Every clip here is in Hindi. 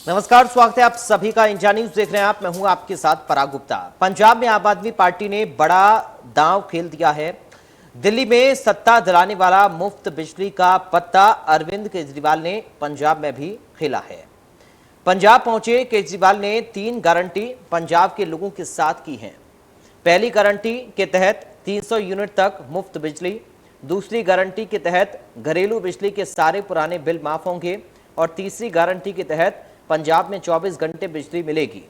नमस्कार, स्वागत है आप सभी का। इंडिया न्यूज देख रहे हैं आप। मैं हूं आपके साथ पराग गुप्ता। पंजाब में आम आदमी पार्टी ने बड़ा दांव खेल दिया है। दिल्ली में सत्ता दिलाने वाला मुफ्त बिजली का पत्ता अरविंद केजरीवाल ने पंजाब में भी खेला है। पंजाब पहुंचे केजरीवाल ने 3 गारंटी पंजाब के लोगों के साथ की हैं। पहली गारंटी के तहत 300 यूनिट तक मुफ्त बिजली, दूसरी गारंटी के तहत घरेलू बिजली के सारे पुराने बिल माफ होंगे और तीसरी गारंटी के तहत पंजाब में 24 घंटे बिजली मिलेगी।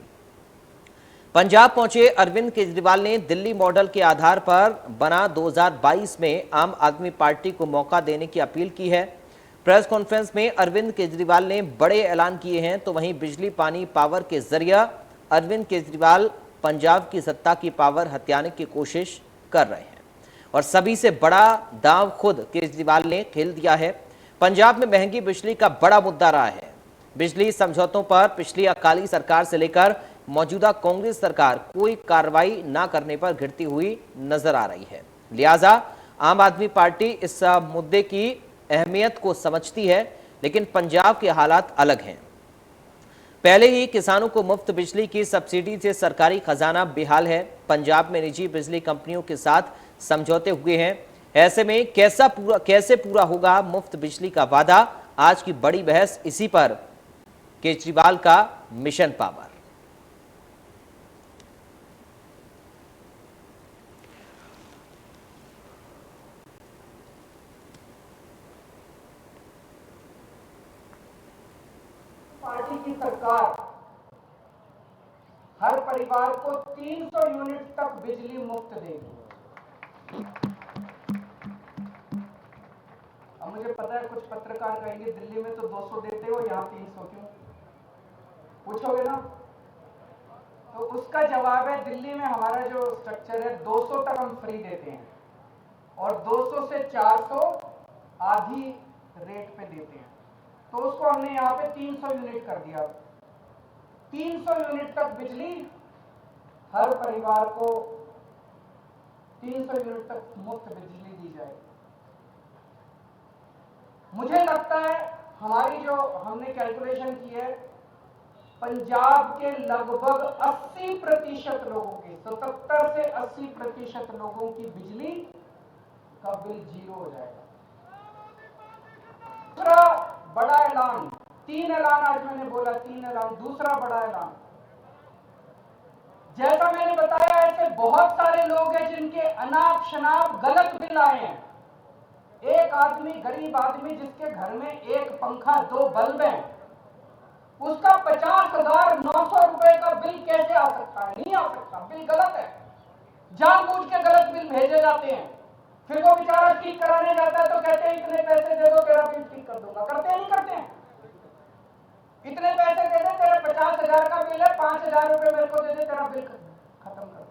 पंजाब पहुंचे अरविंद केजरीवाल ने दिल्ली मॉडल के आधार पर बना 2022 में आम आदमी पार्टी को मौका देने की अपील की है। प्रेस कॉन्फ्रेंस में अरविंद केजरीवाल ने बड़े ऐलान किए हैं, तो वहीं बिजली पानी पावर के जरिए अरविंद केजरीवाल पंजाब की सत्ता की पावर हथियाने की कोशिश कर रहे हैं और सभी से बड़ा दांव खुद केजरीवाल ने खेल दिया है। पंजाब में महंगी बिजली का बड़ा मुद्दा रहा है। बिजली समझौतों पर पिछली अकाली सरकार से लेकर मौजूदा कांग्रेस सरकार कोई कार्रवाई न करने पर गिरती हुई नजर आ रही है। लिहाजा आम आदमी पार्टी इस मुद्दे की अहमियत को समझती है, लेकिन पंजाब के हालात अलग हैं। पहले ही किसानों को मुफ्त बिजली की सब्सिडी से सरकारी खजाना बेहाल है। पंजाब में निजी बिजली कंपनियों के साथ समझौते हुए हैं। ऐसे में कैसे पूरा होगा मुफ्त बिजली का वादा? आज की बड़ी बहस इसी पर। केजरीवाल का मिशन पावर। पार्टी की सरकार हर परिवार को 300 यूनिट तक बिजली मुफ्त देगी। अब मुझे पता है कुछ पत्रकार कहेंगे दिल्ली में तो 200 देते हो, यहां 300 क्यों? पूछोगे ना? तो उसका जवाब है, दिल्ली में हमारा जो स्ट्रक्चर है 200 तक हम फ्री देते हैं और 200 से 400 आधी रेट पे देते हैं। तो उसको हमने यहाँ पे 300 यूनिट कर दिया। 300 यूनिट तक बिजली हर परिवार को 300 यूनिट तक मुफ्त बिजली दी जाएगी। मुझे लगता है हमारी जो हमने कैलकुलेशन की है, पंजाब के लगभग 80% लोगों की, 77 से 80% लोगों की बिजली का बिल 0 हो जाएगा। दूसरा बड़ा ऐलान, 3 ऐलान आज मैंने बोला, 3 ऐलान। दूसरा बड़ा ऐलान, जैसा मैंने बताया, ऐसे बहुत सारे लोग हैं जिनके अनाप शनाप गलत बिल आए हैं। एक आदमी, गरीब आदमी जिसके घर में एक पंखा 2 बल्ब हैं, उसका 50,900 रुपए का बिल कैसे आ सकता है? नहीं आ सकता। बिल गलत है। जानबूझ के गलत बिल भेजे जाते हैं। फिर वो बेचारा ठीक कराने जाता है तो कहते हैं इतने पैसे दे दो तेरा बिल ठीक कर दूंगा। करते हैं नहीं करते हैं? इतने पैसे दे दे, तेरा 50,000 का बिल है, 5,000 रुपए मेरे को दे दे, तेरा बिल खत्म कर।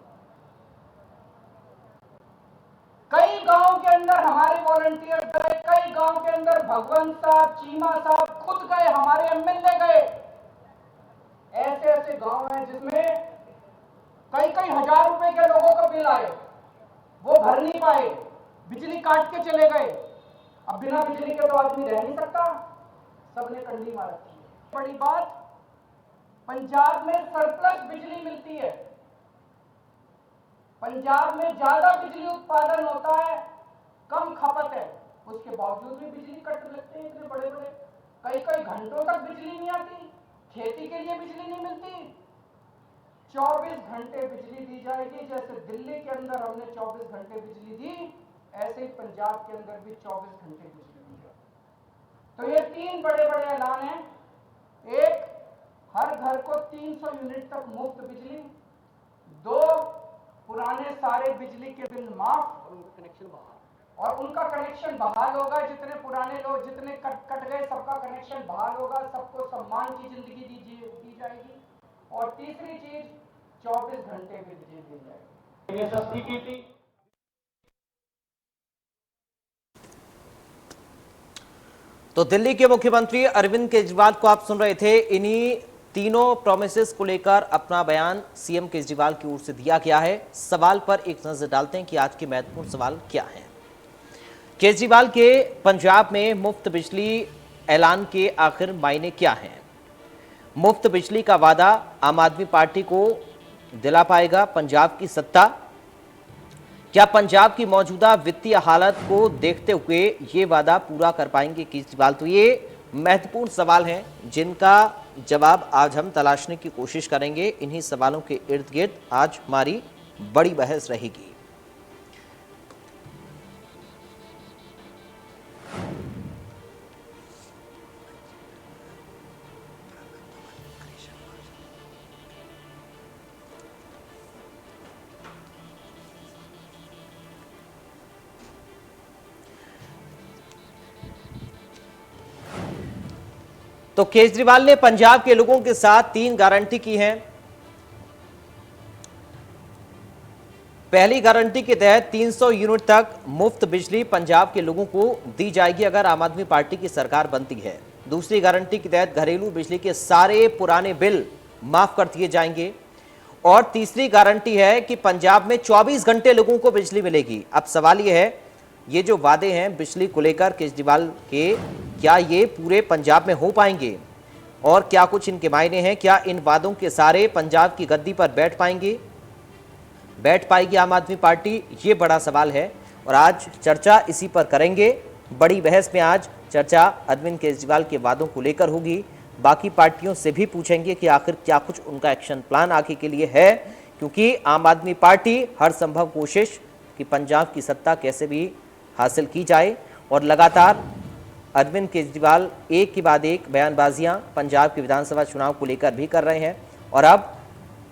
कई गांव के अंदर हमारे वॉलंटियर गए, कई गांव के अंदर भगवंत साहब, चीमा साहब खुद गए, हमारे एमएलए गए। ऐसे ऐसे गांव हैं जिसमें कई हजार रुपए के लोगों का बिल आए, वो भर नहीं पाए, बिजली काट के चले गए। अब बिना बिजली के तो आदमी रह नहीं सकता, सबने कंडी मार रखी है। बड़ी बात, पंजाब में सरप्लस बिजली मिलती है। पंजाब में ज्यादा बिजली उत्पादन होता है, कम खपत है, उसके बावजूद भी बिजली कट लगते हैं इतने बड़े बड़े। कई घंटों तक बिजली नहीं आती, खेती के लिए बिजली नहीं मिलती। 24 घंटे बिजली दी जाएगी। जैसे दिल्ली के अंदर हमने 24 घंटे बिजली दी, ऐसे ही पंजाब के अंदर भी 24 घंटे बिजली दी जाएगी। तो ये 3 बड़े बड़े ऐलान हैं। एक, हर घर को 300 यूनिट तक मुफ्त बिजली। 2, पुराने सारे बिजली के बिल माफ और उनका कनेक्शन बहाल, और उनका कनेक्शन बहाल होगा। जितने पुराने लोग, जितने कट गए, सबका कनेक्शन बहाल होगा, सबको सम्मान की जिंदगी दी जाएगी। और तीसरी चीज, 24 घंटे बिजली दी जाएगी। ये सस्ती की थी। तो दिल्ली के मुख्यमंत्री अरविंद केजरीवाल को आप सुन रहे थे। इन्हीं तीनों प्रोमिसेस को लेकर अपना बयान सीएम केजरीवाल की ओर से दिया गया है। सवाल पर एक नजर डालते हैं कि आज के महत्वपूर्ण सवाल क्या हैं। केजरीवाल के पंजाब में मुफ्त बिजली ऐलान के आखिर मायने क्या हैं? मुफ्त बिजली का वादा आम आदमी पार्टी को दिला पाएगा पंजाब की सत्ता? क्या पंजाब की मौजूदा वित्तीय हालत को देखते हुए ये वादा पूरा कर पाएंगे केजरीवाल? तो ये महत्वपूर्ण सवाल हैं जिनका जवाब आज हम तलाशने की कोशिश करेंगे। इन्हीं सवालों के इर्द गिर्द आज हमारी बड़ी बहस रहेगी। तो केजरीवाल ने पंजाब के लोगों के साथ 3 गारंटी की हैं। पहली गारंटी के तहत 300 यूनिट तक मुफ्त बिजली पंजाब के लोगों को दी जाएगी अगर आम आदमी पार्टी की सरकार बनती है। दूसरी गारंटी के तहत घरेलू बिजली के सारे पुराने बिल माफ कर दिए जाएंगे। और तीसरी गारंटी है कि पंजाब में 24 घंटे लोगों को बिजली मिलेगी। अब सवाल यह है, ये जो वादे हैं बिजली को लेकर केजरीवाल के, क्या ये पूरे पंजाब में हो पाएंगे और क्या कुछ इनके मायने हैं? क्या इन वादों के सारे पंजाब की गद्दी पर बैठ पाएगी आम आदमी पार्टी? ये बड़ा सवाल है और आज चर्चा इसी पर करेंगे। बड़ी बहस में आज चर्चा अरविंद केजरीवाल के वादों को लेकर होगी। बाकी पार्टियों से भी पूछेंगे कि आखिर क्या कुछ उनका एक्शन प्लान आगे के लिए है, क्योंकि आम आदमी पार्टी हर संभव कोशिश कि पंजाब की सत्ता कैसे भी हासिल की जाए। और लगातार अरविंद केजरीवाल एक के बाद एक बयानबाजियां पंजाब के विधानसभा चुनाव को लेकर भी कर रहे हैं। और अब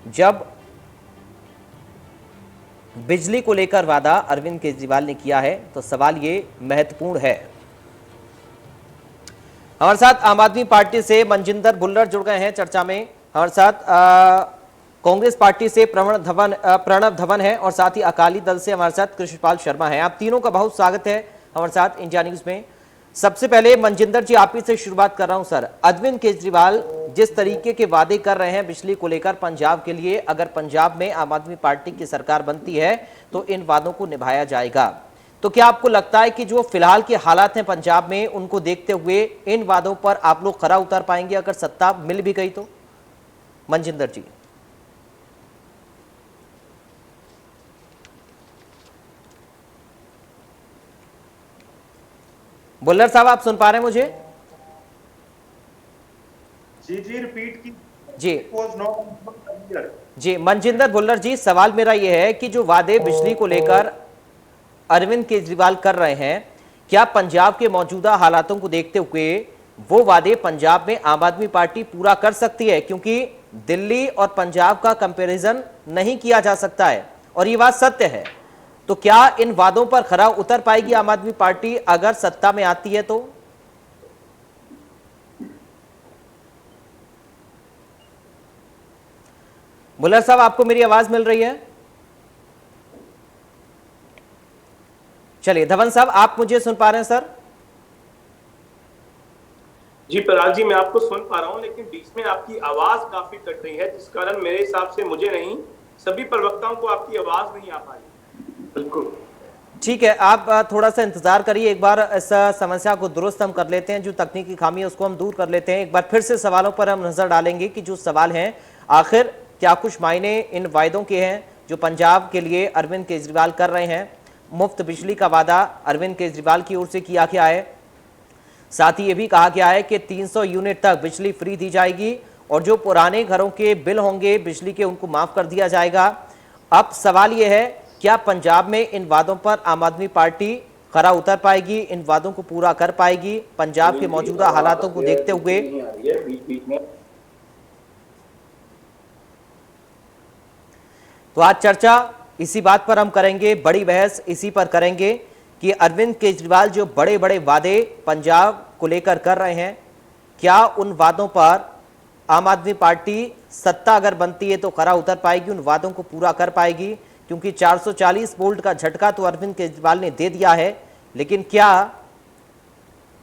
जब बिजली को लेकर वादा अरविंद केजरीवाल ने किया है तो सवाल ये महत्वपूर्ण है। हमारे साथ आम आदमी पार्टी से मनजिंदर भुल्लर जुड़ गए हैं चर्चा में। हमारे साथ कांग्रेस पार्टी से प्रणव धवन है और साथ ही अकाली दल से हमारे साथ कृष्णपाल शर्मा है। आप तीनों का बहुत स्वागत है हमारे साथ इंडिया न्यूज में। सबसे पहले मनजिंदर जी, आप ही से शुरुआत कर रहा हूं। सर, अरविंद केजरीवाल जिस तरीके के वादे कर रहे हैं बिजली को लेकर पंजाब के लिए, अगर पंजाब में आम आदमी पार्टी की सरकार बनती है तो इन वादों को निभाया जाएगा। तो क्या आपको लगता है कि जो फिलहाल के हालात हैं पंजाब में, उनको देखते हुए इन वादों पर आप लोग खरा उतर पाएंगे अगर सत्ता मिल भी गई तो? मनजिंदर जी। बुल्लर साहब, आप सुन पा रहे हैं मुझे? जी रिपीट की जी मनजिंदर भुल्लर जी, सवाल मेरा यह है कि जो वादे बिजली को लेकर अरविंद केजरीवाल कर रहे हैं, क्या पंजाब के मौजूदा हालातों को देखते हुए वो वादे पंजाब में आम आदमी पार्टी पूरा कर सकती है? क्योंकि दिल्ली और पंजाब का कंपैरिजन नहीं किया जा सकता है और ये बात सत्य है। तो क्या इन वादों पर खरा उतर पाएगी आम आदमी पार्टी अगर सत्ता में आती है तो? बुल्लर साहब, आपको मेरी आवाज मिल रही है? चलिए धवन साहब, आप मुझे सुन पा रहे हैं? सर जी पराग जी, मैं आपको सुन पा रहा हूं, लेकिन बीच में आपकी आवाज काफी कट रही है, जिस कारण मेरे हिसाब से मुझे नहीं, सभी प्रवक्ताओं को आपकी आवाज नहीं आ पा रही। बिल्कुल ठीक है, आप थोड़ा सा इंतजार करिए। एक बार इस समस्या को दुरुस्त हम कर लेते हैं, जो तकनीकी खामी है उसको हम दूर कर लेते हैं। एक बार फिर से सवालों पर हम नजर डालेंगे कि जो सवाल हैं आखिर क्या कुछ मायने इन वायदों के हैं जो पंजाब के लिए अरविंद केजरीवाल कर रहे हैं। मुफ्त बिजली का वादा अरविंद केजरीवाल की ओर से किया गया है। साथ ही ये भी कहा गया है कि 300 यूनिट तक बिजली फ्री दी जाएगी और जो पुराने घरों के बिल होंगे बिजली के उनको माफ कर दिया जाएगा। अब सवाल यह है, क्या पंजाब में इन वादों पर आम आदमी पार्टी खरा उतर पाएगी, इन वादों को पूरा कर पाएगी पंजाब के मौजूदा हालातों को देखते हुए? तो आज चर्चा इसी बात पर हम करेंगे, बड़ी बहस इसी पर करेंगे कि अरविंद केजरीवाल जो बड़े बड़े वादे पंजाब को लेकर कर रहे हैं, क्या उन वादों पर आम आदमी पार्टी सत्ता अगर बनती है तो खरा उतर पाएगी, उन वादों को पूरा कर पाएगी? क्योंकि 440 वोल्ट का झटका तो अरविंद केजरीवाल ने दे दिया है, लेकिन क्या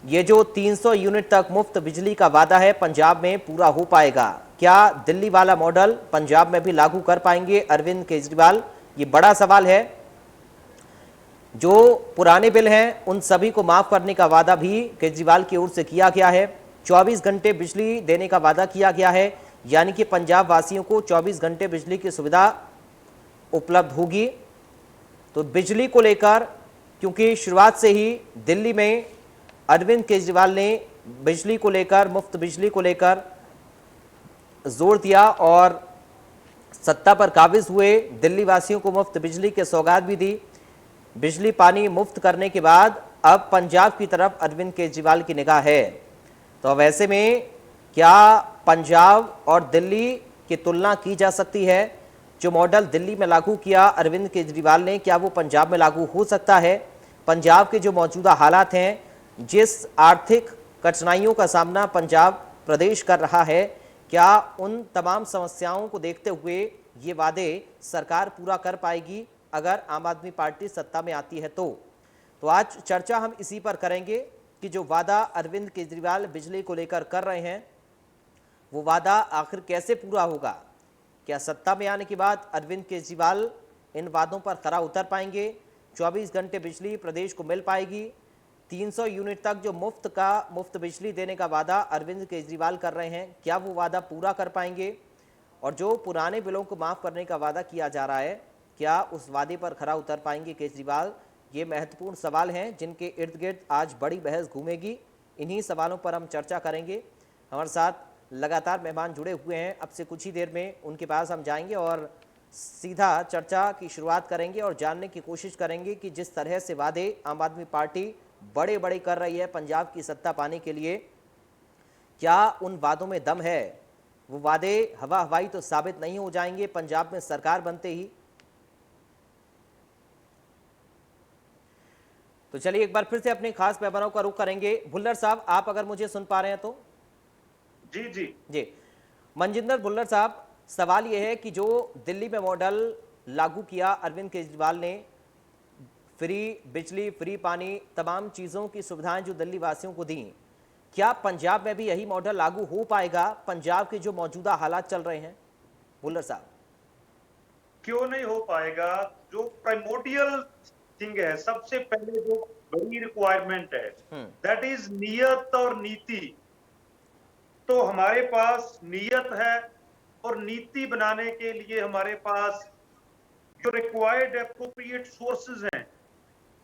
ये जो 300 यूनिट तक मुफ्त बिजली का वादा है पंजाब में पूरा हो पाएगा? क्या दिल्ली वाला मॉडल पंजाब में भी लागू कर पाएंगे अरविंद केजरीवाल? ये बड़ा सवाल है। जो पुराने बिल हैं उन सभी को माफ करने का वादा भी केजरीवाल की ओर से किया गया है। 24 घंटे बिजली देने का वादा किया गया है, यानी कि पंजाब वासियों को 24 घंटे बिजली की सुविधा उपलब्ध होगी। तो बिजली को लेकर, क्योंकि शुरुआत से ही दिल्ली में अरविंद केजरीवाल ने बिजली को लेकर, मुफ्त बिजली को लेकर जोर दिया और सत्ता पर काबिज हुए, दिल्ली वासियों को मुफ्त बिजली की सौगात भी दी। बिजली पानी मुफ्त करने के बाद अब पंजाब की तरफ अरविंद केजरीवाल की निगाह है। तो अब ऐसे में क्या पंजाब और दिल्ली की तुलना की जा सकती है? जो मॉडल दिल्ली में लागू किया अरविंद केजरीवाल ने, क्या वो पंजाब में लागू हो सकता है? पंजाब के जो मौजूदा हालात हैं, जिस आर्थिक कठिनाइयों का सामना पंजाब प्रदेश कर रहा है, क्या उन तमाम समस्याओं को देखते हुए ये वादे सरकार पूरा कर पाएगी अगर आम आदमी पार्टी सत्ता में आती है? तो आज चर्चा हम इसी पर करेंगे कि जो वादा अरविंद केजरीवाल बिजली को लेकर कर रहे हैं, वो वादा आखिर कैसे पूरा होगा? क्या सत्ता में आने के बाद अरविंद केजरीवाल इन वादों पर खरा उतर पाएंगे? 24 घंटे बिजली प्रदेश को मिल पाएगी? 300 यूनिट तक जो मुफ्त बिजली देने का वादा अरविंद केजरीवाल कर रहे हैं, क्या वो वादा पूरा कर पाएंगे? और जो पुराने बिलों को माफ करने का वादा किया जा रहा है, क्या उस वादे पर खरा उतर पाएंगे केजरीवाल? ये महत्वपूर्ण सवाल हैं जिनके इर्द गिर्द आज बड़ी बहस घूमेगी। इन्हीं सवालों पर हम चर्चा करेंगे। हमारे साथ लगातार मेहमान जुड़े हुए हैं, अब से कुछ ही देर में उनके पास हम जाएंगे और सीधा चर्चा की शुरुआत करेंगे और जानने की कोशिश करेंगे कि जिस तरह से वादे आम आदमी पार्टी बड़े बड़े कर रही है पंजाब की सत्ता पाने के लिए, क्या उन वादों में दम है? वो वादे हवा हवाई तो साबित नहीं हो जाएंगे पंजाब में सरकार बनते ही। तो चलिए एक बार फिर से अपने खास मेहमानों का रुख करेंगे। भुल्लर साहब, आप अगर मुझे सुन पा रहे हैं तो? जी जी जी, मनजिंदर भुल्लर साहब, सवाल यह है कि जो दिल्ली में मॉडल लागू किया अरविंद केजरीवाल ने, फ्री बिजली, फ्री पानी, तमाम चीज़ों की सुविधाएं जो दिल्ली वासियों को दी, क्या पंजाब में भी यही मॉडल लागू हो पाएगा पंजाब के जो मौजूदा हालात चल रहे हैं? भुल्लर साहब, क्यों नहीं हो पाएगा? जो प्राइमोर्डियल थिंग है, सबसे पहले जो बड़ी रिक्वायरमेंट है, दैट इज नियत और नीति। तो हमारे पास नियत है और नीति बनाने के लिए हमारे पास जो रिक्वायर्ड एप्रोप्रिएट सोर्सेज हैं।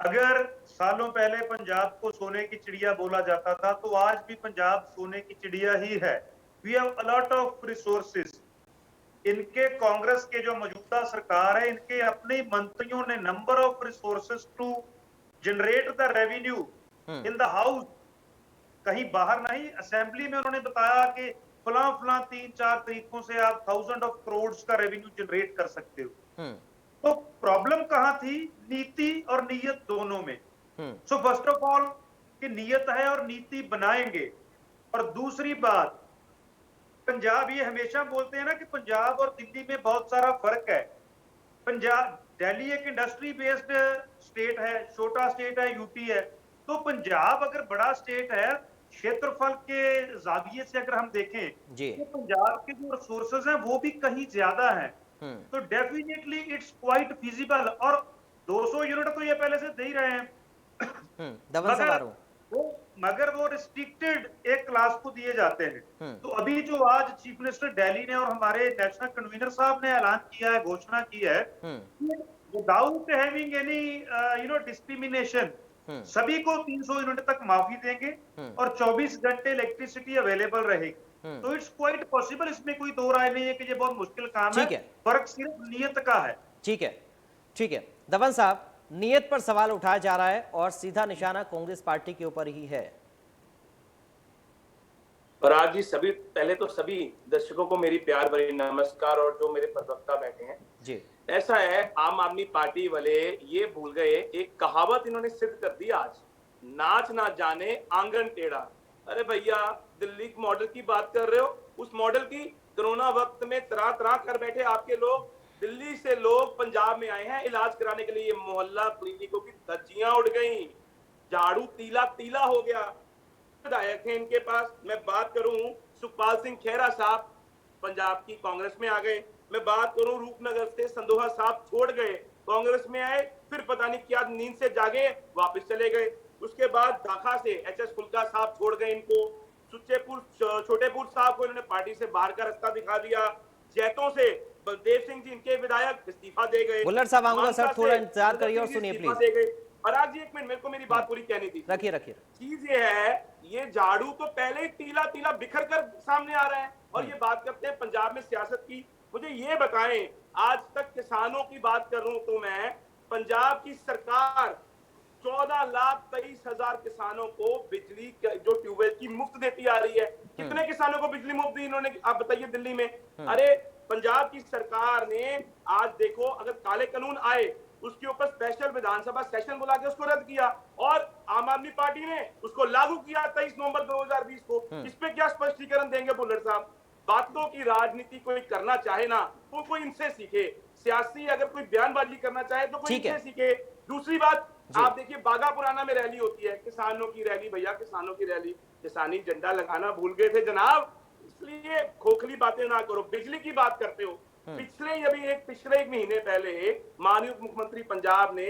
अगर सालों पहले पंजाब को सोने की चिड़िया बोला जाता था, तो आज भी पंजाब सोने की चिड़िया ही है। We have a lot of resources. इनके कांग्रेस के जो मौजूदा सरकार है, इनके अपने मंत्रियों ने number of resources to generate the revenue in the house, कहीं बाहर नहीं, असेंबली में उन्होंने बताया कि फला फला 3-4 तरीकों से आप 1000 ऑफ करोड़ का रेवेन्यू जनरेट कर सकते हो। तो प्रॉब्लम कहां थी? नीति और नीयत दोनों में। सो फर्स्ट ऑफ ऑल कि नीयत है और नीति बनाएंगे। और दूसरी बात, पंजाब, ये हमेशा बोलते हैं ना कि पंजाब और दिल्ली में बहुत सारा फर्क है। पंजाब, दिल्ली एक इंडस्ट्री बेस्ड स्टेट है, छोटा स्टेट है, यूटी है। तो पंजाब अगर बड़ा स्टेट है, क्षेत्रफल के जाविये से अगर हम देखें जी, तो पंजाब के जो रिसोर्सेज हैं वो भी कहीं ज्यादा हैं। तो डेफिनेटली इट्स क्वाइट फिजिबल। और 200 यूनिट तो ये पहले से दे ही रहे हैं, मगर वो रिस्ट्रिक्टेड एक क्लास को दिए जाते हैं। तो अभी जो आज चीफ मिनिस्टर दिल्ली ने और हमारे नेशनल कन्वीनर साहब ने ऐलान किया है, घोषणा की है, विदाउट हैविंग एनी डिस्क्रिमिनेशन, सभी को 300 यूनिट तक माफी देंगे और 24 घंटे इलेक्ट्रिसिटी अवेलेबल रहेगी। तो इट्स क्वाइट पॉसिबल, इसमें कोई दो राय नहीं है कि ये बहुत मुश्किल काम है। फर्क सिर्फ नियत का है। ठीक है, ठीक है। दवन साहब, नियत पर सवाल उठाया जा रहा है और सीधा निशाना कांग्रेस पार्टी के ऊपर ही है। पराग जी, पहले तो सभी दर्शकों को मेरी प्यार भरी नमस्कार और जो मेरे प्रवक्ता बैठे हैं जी। ऐसा है, आम आदमी पार्टी वाले ये भूल गए, एक कहावत इन्होंने सिद्ध कर दी आज, नाच ना जाने आंगन टेढ़ा। अरे भैया, दिल्ली मॉडल की बात कर रहे हो, उस मॉडल की कोरोना वक्त में तरा तरा कर बैठे आपके लोग। दिल्ली से लोग पंजाब में आए हैं इलाज कराने के लिए। ये मोहल्ला क्लिनिकों की धज्जियां उड़ गई, झाड़ू तीला तीला हो गया। विधायक हैं इनके पास। मैं बात करूं सुखपाल सिंह खेरा साहब, पंजाब की कांग्रेस में आ गए। मैं बात करूं रूपनगर से संधोहा साहब छोड़ गए, कांग्रेस में आए, फिर पता नहीं क्या नींद से जागे वापस चले गए। उसके बाद दाखा से एचएस फुल्का साहब छोड़ गए इनको, सुच्चेपुर छोटेपुर साहब को इन्होंने पार्टी से बाहर का रास्ता दिखा दिया। जैतों से बलदेव सिंह जी इनके विधायक इस्तीफा दे गए। बुल्लर साहब आऊंगा सर, थोड़ा इंतजार करिए और इस्तीफा सुनिए प्लीज। दे गए। पराग जी एक मिनट, मेरे को मेरी बात पूरी कहनी थी। रखिए। चीज ये है, ये झाड़ू तो पहले ही टीला टीला बिखर कर सामने आ रहा है और ये बात करते हैं पंजाब में सियासत की। मुझे ये बताएं, आज तक किसानों की बात करूं तो मैं, पंजाब की सरकार 14,23,000 किसानों को बिजली जो ट्यूबवेल की मुफ्त देती आ रही है। कितने किसानों को बिजली मुफ्त दी इन्होंने, आप बताइए दिल्ली में? अरे पंजाब की सरकार ने आज देखो, अगर काले कानून आए उसके ऊपर स्पेशल विधानसभा सेशन बुला के उसको रद्द किया और आम आदमी पार्टी ने उसको लागू किया 23 नवंबर 2020 को। इस पे क्या स्पष्टीकरण देंगे बुल्लर साहब? बातों की राजनीति कोई करना चाहे ना तो कोई इनसे सीखे, सियासी अगर कोई बयानबाजी करना चाहे तो कोई इनसे सीखे। दूसरी बात, आप देखिए बागा पुराना में रैली होती है, किसानों की रैली, भैया किसानों की रैली, किसानी झंडा लगाना भूल गए थे जनाब, इसलिए खोखली बातें ना करो। बिजली की बात करते हो, पिछले एक महीने पहले माननीय मुख्यमंत्री पंजाब ने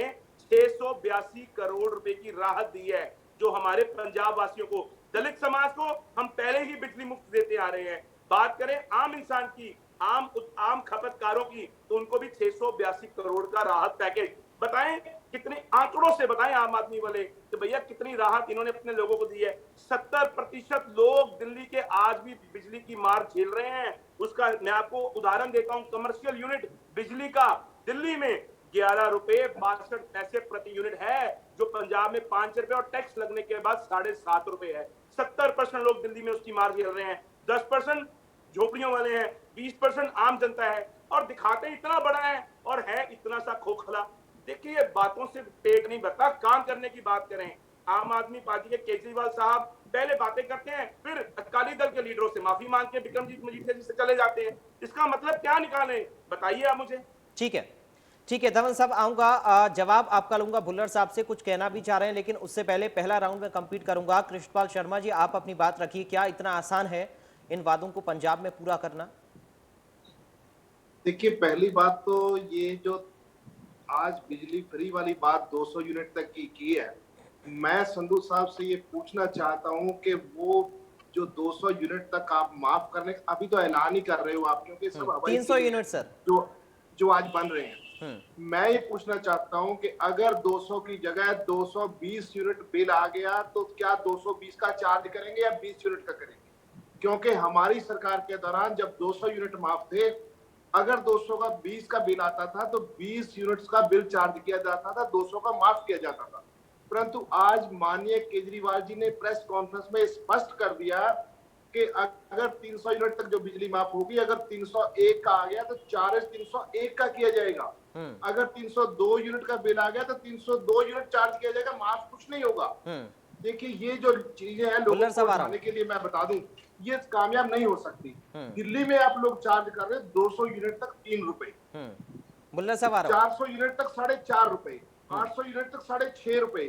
682 करोड़ रुपए की राहत दी है, जो हमारे पंजाब वासियों को, दलित समाज को हम पहले ही बिजली मुफ्त देते आ रहे हैं। बात करें आम इंसान की, आम खपतकारों की, तो उनको भी 682 करोड़ का राहत पैकेज। बताएं कितने आंकड़ों से बताएं आम आदमी वाले कि भैया कितनी राहत इन्होंने अपने लोगों को दी है। 70% लोग दिल्ली के आज भी बिजली की मार झेल रहे हैं। उसका मैं आपको उदाहरण देता हूं, कमर्शियल यूनिट बिजली का दिल्ली में 11 रुपए 62 पैसे प्रति यूनिट है, जो पंजाब में 5 रुपए और टैक्स लगने के बाद 7.5 रुपए है। 70% लोग दिल्ली में उसकी मार झेल रहे हैं। 10% झोपड़ियों वाले हैं, 20% आम जनता है, और दिखाते इतना बड़ा है और है इतना सा खोखला। देखिए बातों से पेट नहीं भरता, काम करने की बात करें। आम आदमी पार्टी के केजरीवाल साहब पहले बातें करते हैं, फिर अकाली दल के लीडरों से माफी मांग के बिक्रमजीत मजीठिया जी से चले जाते हैं। इसका मतलब क्या निकालें, बताइए आप मुझे। ठीक है धवन साहब, आऊंगा, जवाब आपका लूंगा। भुल्लर साहब से कुछ कहना भी चाह रहे हैं, लेकिन उससे पहले पहला राउंड में कंप्लीट करूंगा। कृष्णपाल शर्मा जी, आप अपनी बात रखिए। क्या इतना आसान है इन वादों को पंजाब में पूरा करना? देखिए, पहली बात तो ये जो आज बिजली फ्री वाली बात 200 यूनिट तक की है, मैं संधू साहब से ये पूछना चाहता हूं कि वो जो 200 यूनिट तक आप माफ करने, अभी तो ऐलान ही कर रहे हो आप, क्योंकि सब 300 यूनिट सर जो आज बन रहे हैं। मैं ये पूछना चाहता हूं कि अगर 200 की जगह 220 यूनिट बिल आ गया तो क्या 220 का चार्ज करेंगे या 20 यूनिट का करेंगे? क्योंकि हमारी सरकार के दौरान जब 200 यूनिट माफ थे, अगर 200 का 20 का बिल आता था तो 20 यूनिट्स का बिल चार्ज किया जाता था, 200 का माफ किया जाता था। परंतु आज माननीय केजरीवाल जी ने प्रेस कॉन्फ्रेंस में स्पष्ट कर दिया कि अगर 300 यूनिट तक जो बिजली माफ होगी, अगर 301 का आ गया तो चार्ज 301 का किया जाएगा। अगर 302 यूनिट का बिल आ गया तो 302 यूनिट चार्ज किया जाएगा, माफ कुछ नहीं होगा। देखिए, ये जो चीजें हैं लोगों को समझाने के लिए मैं बता दूं, ये कामयाब नहीं हो सकती। दिल्ली में आप लोग चार्ज कर रहे हैं 200 यूनिट तक 3 रुपए, 400 यूनिट तक 4.5 रुपए, 800 यूनिट तक 6.5 रुपए,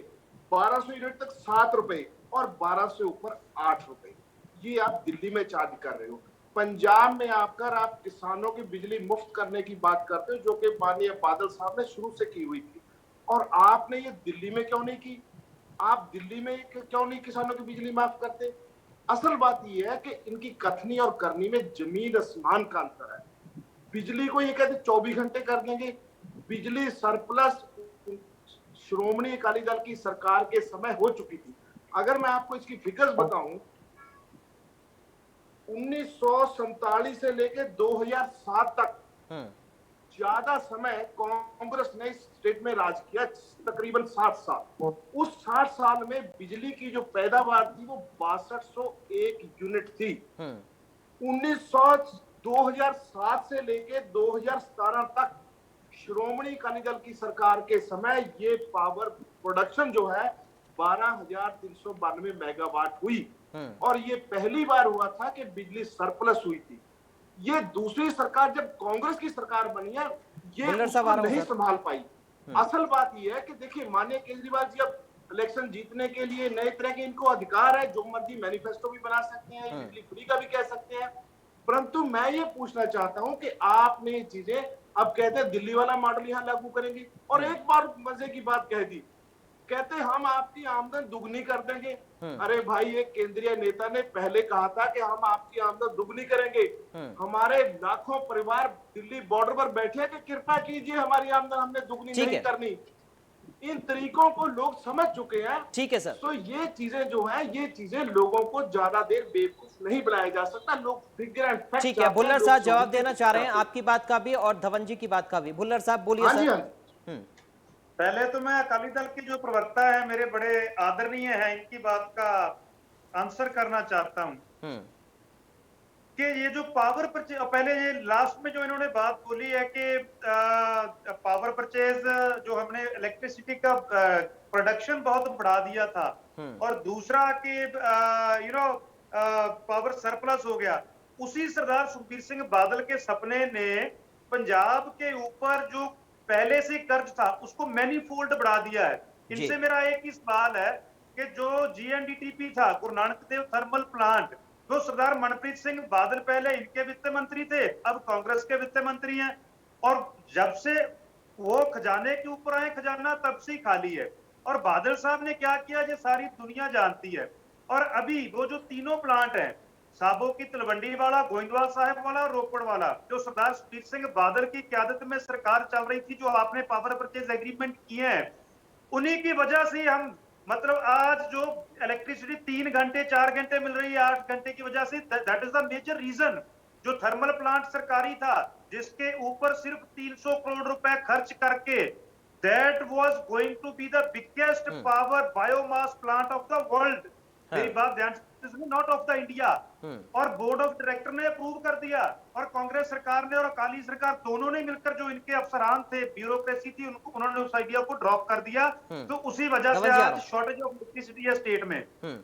1200 यूनिट तक 7 रुपए और 1200 से ऊपर 8 रुपए। ये आप दिल्ली में चार्ज कर रहे हो। पंजाब में आकर आप किसानों की बिजली मुफ्त करने की बात करते हो, जो कि माननीय बादल साहब ने शुरू से की हुई थी, और आपने ये दिल्ली में क्यों नहीं की? आप दिल्ली में क्यों नहीं किसानों की बिजली माफ करते? असल बात यह है कि इनकी कथनी और करनी में जमीन आसमान का अंतर है। बिजली को ये कहते 24 घंटे कर देंगे, बिजली सरप्लस श्रोमणी अकाली दल की सरकार के समय हो चुकी थी। अगर मैं आपको इसकी फिगर्स बताऊं, 1947 से लेकर 2007 तक ज्यादा समय कांग्रेस ने स्टेट में राज किया, तकरीबन 60 साल। उस 60 साल में बिजली की जो पैदावार थी वो 6201 यूनिट थी। 2007 से लेकर 2017 तक श्रोमणी अकाली दल की सरकार के समय ये पावर प्रोडक्शन जो है 12,392 मेगावाट हुई, और ये पहली बार हुआ था कि बिजली सरप्लस हुई थी। ये दूसरी सरकार जब कांग्रेस की सरकार बनी है, ये नहीं संभाल पाई। असल बात ये है कि देखिए, माननीय केजरीवाल जी अब इलेक्शन जीतने के लिए नए तरह के इनको अधिकार है, जो मर्जी मैनिफेस्टो भी बना सकते हैं, बिजली फ्री का भी कह सकते हैं। परंतु मैं ये पूछना चाहता हूं कि आपने ये चीजें, अब कहते हैं दिल्ली वाला मॉडल यहां लागू करेंगे, और एक बार मजे की बात कह दी, कहते हम आपकी आमदन दुगनी कर देंगे। अरे भाई, एक केंद्रीय नेता ने पहले कहा था कि हम आपकी आमदन दुगनी करेंगे। हमारे लाखों परिवार दिल्ली बॉर्डर पर बैठे हैं कि कृपा कीजिए हमारी आमदन हमने दुगनी ठीक नहीं है। करनी। इन तरीकों को लोग समझ चुके हैं। ठीक है सर। तो ये चीजें जो है, ये चीजें लोगों को ज्यादा देर बेवकूफ नहीं बनाया जा सकता। लोग फिगर एंड फैक्ट ठीक है, भुल्लर साहब जवाब देना चाह रहे हैं आपकी बात का भी और धवन जी की बात का भी। भुल्लर साहब बोलिए हाँ जी, सर। हाँ जी। पहले तो मैं अकाली दल की जो प्रवक्ता है, मेरे बड़े आदरणीय है, इनकी बात का आंसर करना चाहता हूं कि ये जो पावर परचेज, पहले ये लास्ट में जो इन्होंने बात बोली है कि पावर परचेज जो हमने इलेक्ट्रिसिटी का प्रोडक्शन बहुत बढ़ा दिया था, और दूसरा कि पावर सरप्लस हो गया। उसी सरदार सुखबीर सिंह बादल के सपने ने पंजाब के ऊपर जो पहले से कर्ज था उसको मैनीफोल्ड बढ़ा दिया है। इनसे मेरा एक ही सवाल है कि जो GNDTP था, गुरु नानक देव थर्मल प्लांट, तो सरदार मनप्रीत सिंह बादल पहले इनके वित्त मंत्री थे, अब कांग्रेस के वित्त मंत्री हैं, और जब से वो खजाने के ऊपर आए, खजाना तब से ही खाली है। और बादल साहब ने क्या किया ये सारी दुनिया जानती है। और अभी वो जो तीनों प्लांट हैं, साबो की तलवंडी वाला, गोइंदवाल साहब वाला, रोपड़ वाला, जो सरदार सुखबीर सिंह बादल की क्यादत में सरकार चल रही थी, जो आपने पावर परचेज एग्रीमेंट किए हैं, उन्हीं की वजह से हम, मतलब आज जो इलेक्ट्रिसिटी 3 घंटे 4 घंटे मिल रही है 8 घंटे की वजह से, that is the major reason. जो थर्मल प्लांट सरकारी था, जिसके ऊपर सिर्फ 300 करोड़ रुपए खर्च करके, that was going to be the biggest power biomass plant of the world. मेरी बात ध्यान से, नॉट ऑफ द इंडिया। और बोर्ड ऑफ डायरेक्टर ने अप्रूव कर दिया, और कांग्रेस सरकार ने और अकाली सरकार दोनों ने मिलकर, जो इनके अफसरान थे, ब्यूरोक्रेसी थी, उनको, उन्होंने उस आइडिया को ड्रॉप कर दिया। तो उसी वजह से आज शॉर्टेज ऑफ इलेक्ट्रिसिटी है स्टेट में।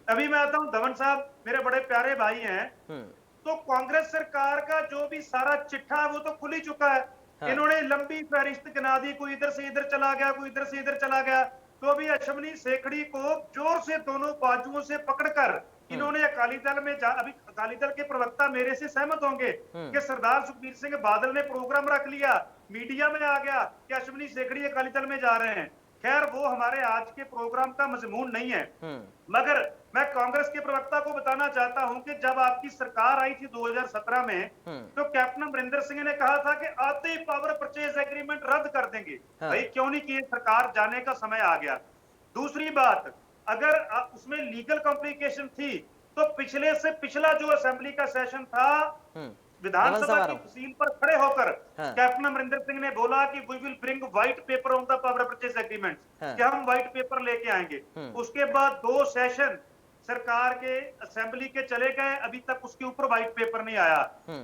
अभी मैं आता हूं, धवन साहब मेरे बड़े प्यारे भाई हैं, तो कांग्रेस सरकार का जो भी सारा चिट्ठा है वो तो खुल ही चुका है। इन्होंने लंबी फहरिस्त गिना दी, कोई इधर से इधर चला गया, कोई इधर से इधर चला गया। तो अभी अश्विनी सेखड़ी को जोर से दोनों बाजुओं से पकड़कर इन्होंने अकाली दल में अभी अकाली दल के प्रवक्ता मेरे से सहमत होंगे कि सरदार सुखबीर सिंह बादल ने प्रोग्राम रख लिया, मीडिया में आ गया कि अश्विनी सेखड़ी अकाली दल में जा रहे हैं। खैर, वो हमारे आज के प्रोग्राम का मजमून नहीं है, मगर मैं कांग्रेस के प्रवक्ता को बताना चाहता हूं कि जब आपकी सरकार आई थी 2017 में, तो कैप्टन अमरिंदर सिंह ने कहा था कि आते ही पावर परचेज एग्रीमेंट रद्द कर देंगे। भाई क्यों नहीं किए? सरकार जाने का समय आ गया। दूसरी बात, अगर उसमें लीगल कॉम्प्लिकेशन थी, तो पिछले से पिछला जो असेंबली का सेशन था, विधानसभा की तहसील पर खड़े होकर कैप्टन अमरिंदर सिंह ने बोला कि we will bring white paper on the power purchase agreement, कि हम व्हाइट पेपर लेके आएंगे। उसके बाद 2 सेशन सरकार के असेंबली के चले गए, अभी तक उसके ऊपर व्हाइट पेपर नहीं आया।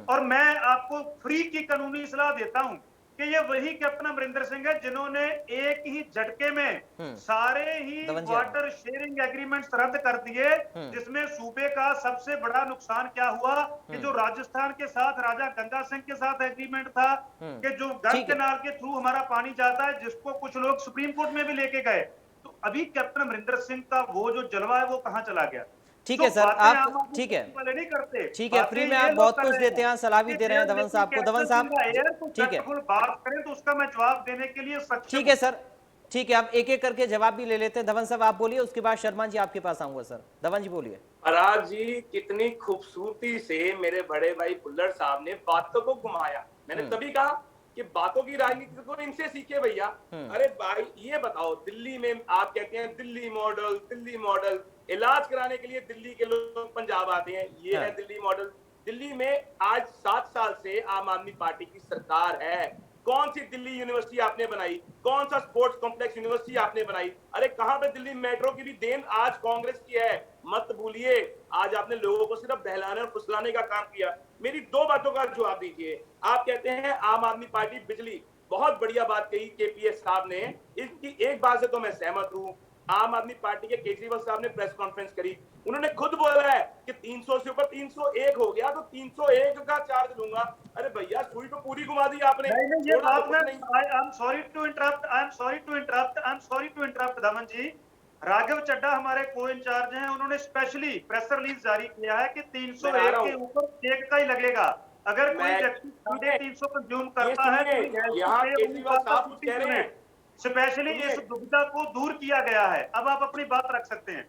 और मैं आपको फ्री की कानूनी सलाह देता हूं कि ये वही कैप्टन अमरिंदर सिंह है जिन्होंने एक ही झटके में सारे ही वाटर शेयरिंग एग्रीमेंट्स रद्द कर दिए, जिसमें सूबे का सबसे बड़ा नुकसान क्या हुआ कि जो राजस्थान के साथ राजा गंगा सिंह के साथ एग्रीमेंट था कि जो गंगा कैनाल के थ्रू हमारा पानी जाता है, जिसको कुछ लोग सुप्रीम कोर्ट में भी लेके गए। तो अभी कैप्टन अमरिंदर सिंह का वो जो जलवा है वो कहां चला गया? ठीक है सर, आप ठीक है, नहीं करते। ठीक है, फ्री में आप बहुत कुछ देते हैं, सलाह भी दे रहे हैं धवन साहब को। धवन साहब ठीक है, बात करें तो उसका मैं जवाब देने के लिए सक्षम। ठीक है सर, ठीक है, आप एक एक करके जवाब भी ले लेते हैं। धवन साहब आप बोलिए, उसके बाद शर्मा जी आपके पास आऊंगा। सर धवन जी बोलिए। पराग जी, कितनी खूबसूरती से मेरे बड़े भाई भुल्लर साहब ने बातों को घुमाया। मैंने तभी कहा कि बातों की राजनीति को इनसे सीखे भैया। अरे भाई ये बताओ, दिल्ली में आप कहते हैं दिल्ली मॉडल, इलाज कराने के लिए दिल्ली के लोग पंजाब आते हैं, ये है दिल्ली मॉडल। दिल्ली में आज 7 साल से आम आदमी पार्टी की सरकार है। कौन सी दिल्ली यूनिवर्सिटी आपने बनाई? कौन सा स्पोर्ट्स कॉम्प्लेक्स यूनिवर्सिटी आपने बनाई? अरे कहां पे दिल्ली मेट्रो की भी देन आज कांग्रेस की है। मत भूलिए, आज आपने लोगों को सिर्फ बहलाने और फुसलाने का काम किया। मेरी 2 बातों का जवाब दीजिए। आप कहते हैं आम आदमी पार्टी बिजली, बहुत बढ़िया बात कही केपीएस साहब ने, इसकी एक बात से तो मैं सहमत हूं। आम आदमी पार्टी के केजरीवाल साहब ने प्रेस कॉन्फ्रेंस करी, उन्होंने खुद बोला है कि 300 से ऊपर 301 हो गया तो 301 का चार्ज लूंगा। अरे भैया, सुई तो पूरी घुमा दी आपने। ये बात मैं I am sorry to interrupt Dhawan ji. Raghav Chadha हमारे को इंचार्ज हैं, उन्होंने स्पेशली प्रेस रिलीज जारी किया है कि 301 के ऊपर चेक का ही लगेगा। अगर कोई व्यक्ति 350 कंज्यूम करता है तो यहाँ केजरीवाल साहब कुछ कह रहे हैं, स्पेशली इस दुविधा को दूर किया गया है। अब आप अपनी बात रख सकते हैं।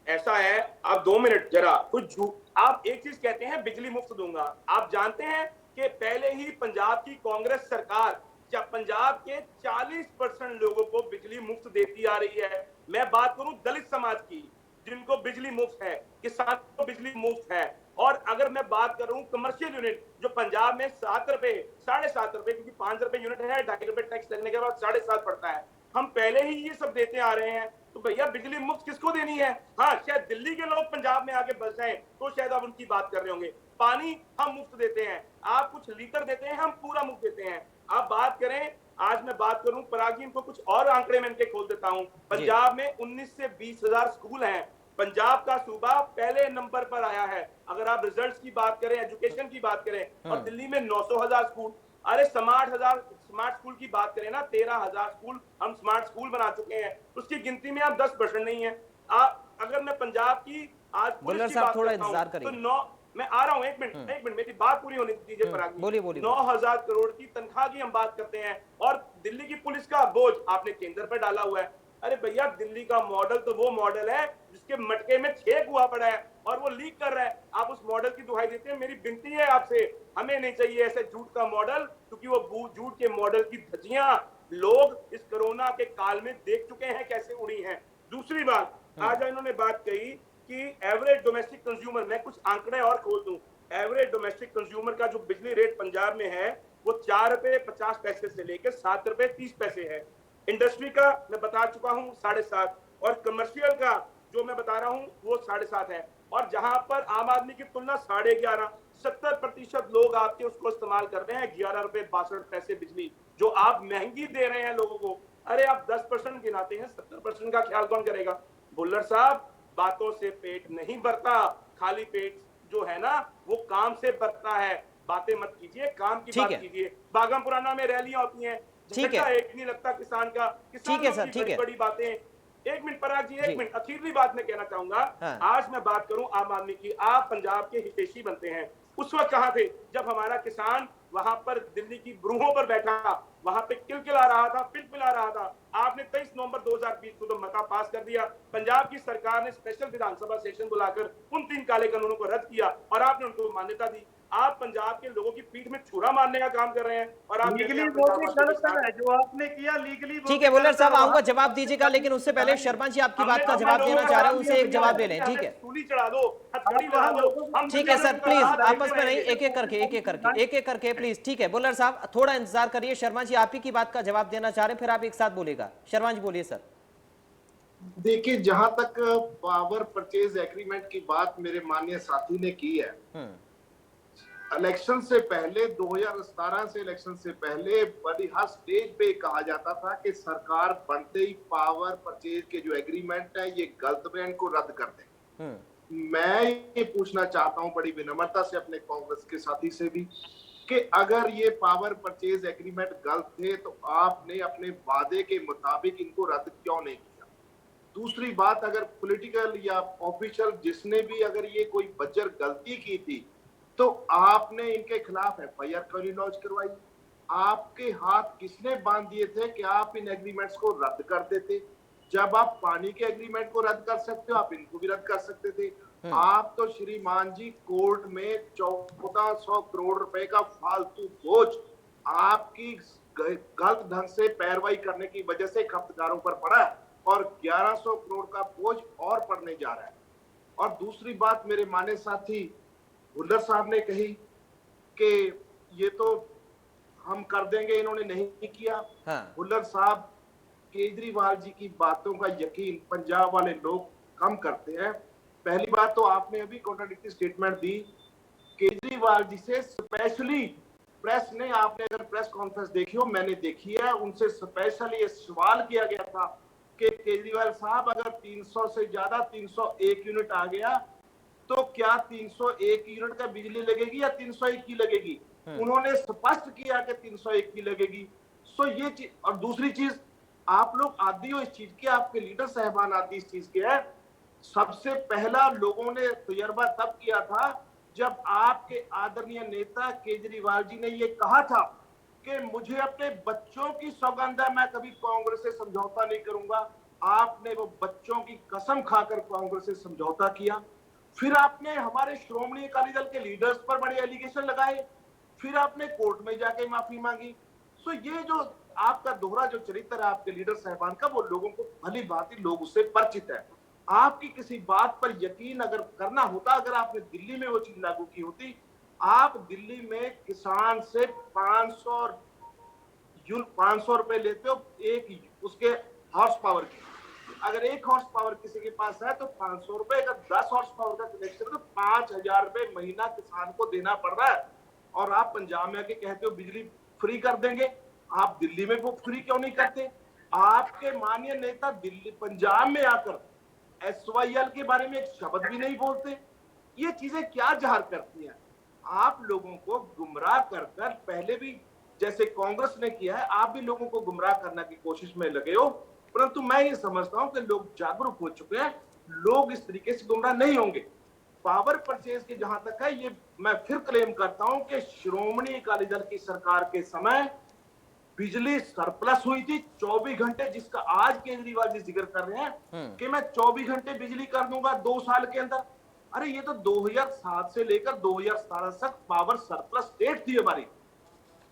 ऐसा है, आप 2 मिनट जरा कुछ आप एक चीज कहते हैं बिजली मुफ्त दूंगा। आप जानते हैं कि पहले ही पंजाब की कांग्रेस सरकार जब पंजाब के 40% लोगों को बिजली मुफ्त देती आ रही है। मैं बात करूं दलित समाज की, जिनको बिजली मुफ्त है, किसानों को बिजली मुफ्त है। और अगर मैं बात करूं कमर्शियल यूनिट जो पंजाब में 7 रुपए 7.5 रुपए, क्योंकि 5 रुपए यूनिट है, 2.5 रुपए टैक्स लगने के बाद 7.5 पड़ता है, हम पहले ही ये सब देते आ रहे हैं। तो भैया बिजली मुफ्त किसको देनी है? हाँ, शायद दिल्ली के लोग पंजाब में आके बस जाएं तो शायद आप उनकी बात कर रहे होंगे। पानी हम मुफ्त देते हैं, आप कुछ लीटर देते हैं, हम पूरा मुफ्त देते हैं। आप बात करें, आज मैं बात करूं परागी, इनको कुछ और आंकड़े में इनके खोल देता हूं। पंजाब में 19 से 20 हजार स्कूल हैं। पंजाब का सूबा पहले नंबर पर आया है अगर आप रिजल्ट्स की बात करें, एजुकेशन की बात करें। और दिल्ली में 900,000 स्कूल। अरे स्मार्ट स्कूल की बात करें ना, 13,000 स्कूल हम स्मार्ट स्कूल बना चुके हैं। उसकी गिनती में आप 10% नहीं है। अगर मैं पंजाब की आज पुलिस की बात थोड़ा करता इंतजार हूं, करिए। तो मैं आ रहा हूं, एक मिनट मेरी बात पूरी होने दीजिए परागी। बोलिए 9,000 करोड़ की तनख्वाह की हम बात करते हैं और दिल्ली की पुलिस का बोझ आपने केंद्र पर डाला हुआ है। अरे भैया, दिल्ली का मॉडल तो वो मॉडल है जिसके मटके में छेद हुआ पड़ा है और वो लीक कर रहा है। आप उस मॉडल की दुहाई देते हैं। मेरी विनती है आपसे, हमें नहीं चाहिए ऐसे झूठ का मॉडल, क्योंकि वो झूठ के मॉडल की धज्जियां लोग इस कोरोना के काल में देख चुके हैं कैसे उड़ी हैं। दूसरी बात, आज इन्होंने बात कही कि एवरेज डोमेस्टिक कंज्यूमर, मैं कुछ आंकड़े और खोल दूं। एवरेज डोमेस्टिक कंज्यूमर का जो बिजली रेट पंजाब में है वो 4 रुपए 50 पैसे से लेकर 7 रुपए 30 पैसे है। इंडस्ट्री का मैं बता चुका हूं 7.5, और कमर्शियल का जो मैं बता रहा हूं वो 7.5 है। और जहां पर आम आदमी की तुलना 11.5, 70% लोग आपके उसको इस्तेमाल कर रहे हैं 11 रुपए 62 पैसे बिजली, जो आप महंगी दे रहे हैं लोगों को। अरे आप 10% गिनाते हैं, 70% का ख्याल कौन करेगा? बुल्लर साहब, बातों से पेट नहीं भरता, खाली पेट जो है ना वो काम से भरता है। बातें मत कीजिए, काम की बात कीजिए। बागम पुराना में रैलियां होती हैं, ठीक है, एक नहीं लगता किसान का, ठीक है सर, ठीक है। बड़ी बातें। एक मिनट पराग जी, एक मिनट, आखिरी बात मैं कहना चाहूंगा। आज मैं बात करूं आम आदमी की, आप पंजाब के हितैषी बनते हैं। उस वक्त कहां थे जब हमारा किसान वहां पर दिल्ली की ब्रूहों पर बैठा, वहां पे किलकिला रहा था, पिलपिला रहा था? आपने 23 नवंबर 2020 को तो मता पास कर दिया। पंजाब की सरकार ने स्पेशल विधानसभा सेशन बुलाकर उन 3 काले कानूनों को रद्द किया और आपने उनको मान्यता दी। आप पंजाब के लोगों की पीठ में छुरा मारने का काम कर रहे हैं और आप लीगली गलत है जो आपने किया, लीगली। ठीक है बुल्लर साहब, आऊंगा, जवाब दीजिएगा, लेकिन उससे पहले शर्मा जी आपकी बात का जवाब देना चाह रहे हैं, उनसे एक जवाब ले लें। ठीक है, ठीक है सर, प्लीज आपस में नहीं, एक एक करके प्लीज। ठीक है बुल्लर साहब, थोड़ा इंतजार करिए। शर्मा जी आप ही की बात का जवाब देना चाह रहे हैं, फिर आप एक साथ बोलेगा। शर्मा जी बोलिए सर। देखिए, जहां तक पावर परचेज एग्रीमेंट की बात मेरे माननीय साथी ने की है, इलेक्शन से पहले 2017 से इलेक्शन से पहले बड़ी हर स्टेज पे कहा जाता था कि सरकार बनते ही पावर परचेज के जो एग्रीमेंट है ये गलत है, इनको रद्द कर दें। मैं ये पूछना चाहता हूं बड़ी विनम्रता से अपने कांग्रेस के साथी से भी कि अगर ये पावर परचेज एग्रीमेंट गलत थे तो आपने अपने वादे के मुताबिक इनको रद्द क्यों नहीं किया? दूसरी बात, अगर पॉलिटिकल या ऑफिशियल जिसने भी अगर ये कोई बजर गलती की थी तो आपने इनके खिलाफ एफआईआर क्यों नहीं लॉन्च करवाई? आपके हाथ किसने बांध दिए थे कि आप इन एग्रीमेंट्स को रद्द कर देते? जब आप पानी के एग्रीमेंट को रद्द कर सकते हो, आप इनको भी रद्द कर सकते थे। आप तो श्रीमान जी कोर्ट में 1400 करोड़ रुपए का फालतू बोझ आपकी गलत ढंग से पैरवाई करने की वजह से खपतकारों पर पड़ा है और 1100 करोड़ का बोझ और पड़ने जा रहा है। और दूसरी बात, मेरे माने साथी बुल्लर साहब ने कही कि ये तो हम कर देंगे, इन्होंने नहीं किया। बुल्लर साहब, केजरीवाल जी की बातों का यकीन पंजाब वाले लोग कम करते हैं। पहली बात तो आपने अभी कॉन्ट्राडिक्टरी स्टेटमेंट दी। केजरीवाल जी से स्पेशली प्रेस ने, आपने अगर प्रेस कॉन्फ्रेंस देखी हो, मैंने देखी है, उनसे स्पेशली ये सवाल किया गया था कि केजरीवाल साहब अगर 300 से ज्यादा 301 यूनिट आ गया तो क्या 301 यूनिट का बिजली लगेगी या 301 की लगेगी? उन्होंने स्पष्ट किया कि 301 की लगेगी। सो ये चीज, और दूसरी चीज, आप लोग आदी हो इस चीज के, आपके लीडर साहबान आदि इस चीज के है। सबसे पहला लोगों ने तजर्बा तब किया था जब आपके आदरणीय नेता केजरीवाल जी ने ये कहा था कि मुझे अपने बच्चों की सौगंध है, मैं कभी कांग्रेस से समझौता नहीं करूंगा। आपने वो बच्चों की कसम खाकर कांग्रेस से समझौता किया, फिर आपने हमारे श्रोमणी अकाली दल के लीडर्स पर बड़े एलिगेशन लगाए, फिर आपने कोर्ट में जाके माफी मांगी। सो ये जो आपका दोहरा जो चरित्र है आपके लीडर साहबान का, वो लोगों को भली भांति लोग उससे परिचित है। आपकी किसी बात पर यकीन अगर करना होता, अगर आपने दिल्ली में वो चीज लागू की होती, आप दिल्ली में किसान से 500 रुपए लेते हो एक उसके हॉर्स पावर की। अगर 1 हॉर्स पावर किसी के पास है तो 500 रुपए, अगर 10 हॉर्स पावर का कनेक्शन है तो 5,000 रुपए महीना किसान को देना पड़ रहा है। और आप पंजाब में आके कहते हो बिजली फ्री कर देंगे। आप दिल्ली में वो फ्री क्यों नहीं करते? आपके माननीय नेता दिल्ली पंजाब में आकर SYL के बारे में एक शब्द भी नहीं बोलते। ये चीजें क्या ज़ाहिर करती हैं? आप लोगों को गुमराह कर कर, पहले भी जैसे कांग्रेस ने किया है, आप भी लोगों को गुमराह करने की कोशिश में लगे हो। परंतु मैं ये समझता हूं कि लोग जागरूक हो चुके हैं, लोग इस तरीके से गुमराह नहीं होंगे। पावर परचेज के जहां तक है, ये मैं फिर क्लेम करता हूं कि श्रोमणी अकाली दल की सरकार के समय बिजली सरप्लस हुई थी 24 घंटे, जिसका आज केजरीवाल जी जिक्र कर रहे हैं कि मैं 24 घंटे बिजली कर दूंगा 2 साल के अंदर। अरे ये तो 2007 से लेकर 2017 तक पावर सरप्लस स्टेट थी हमारी।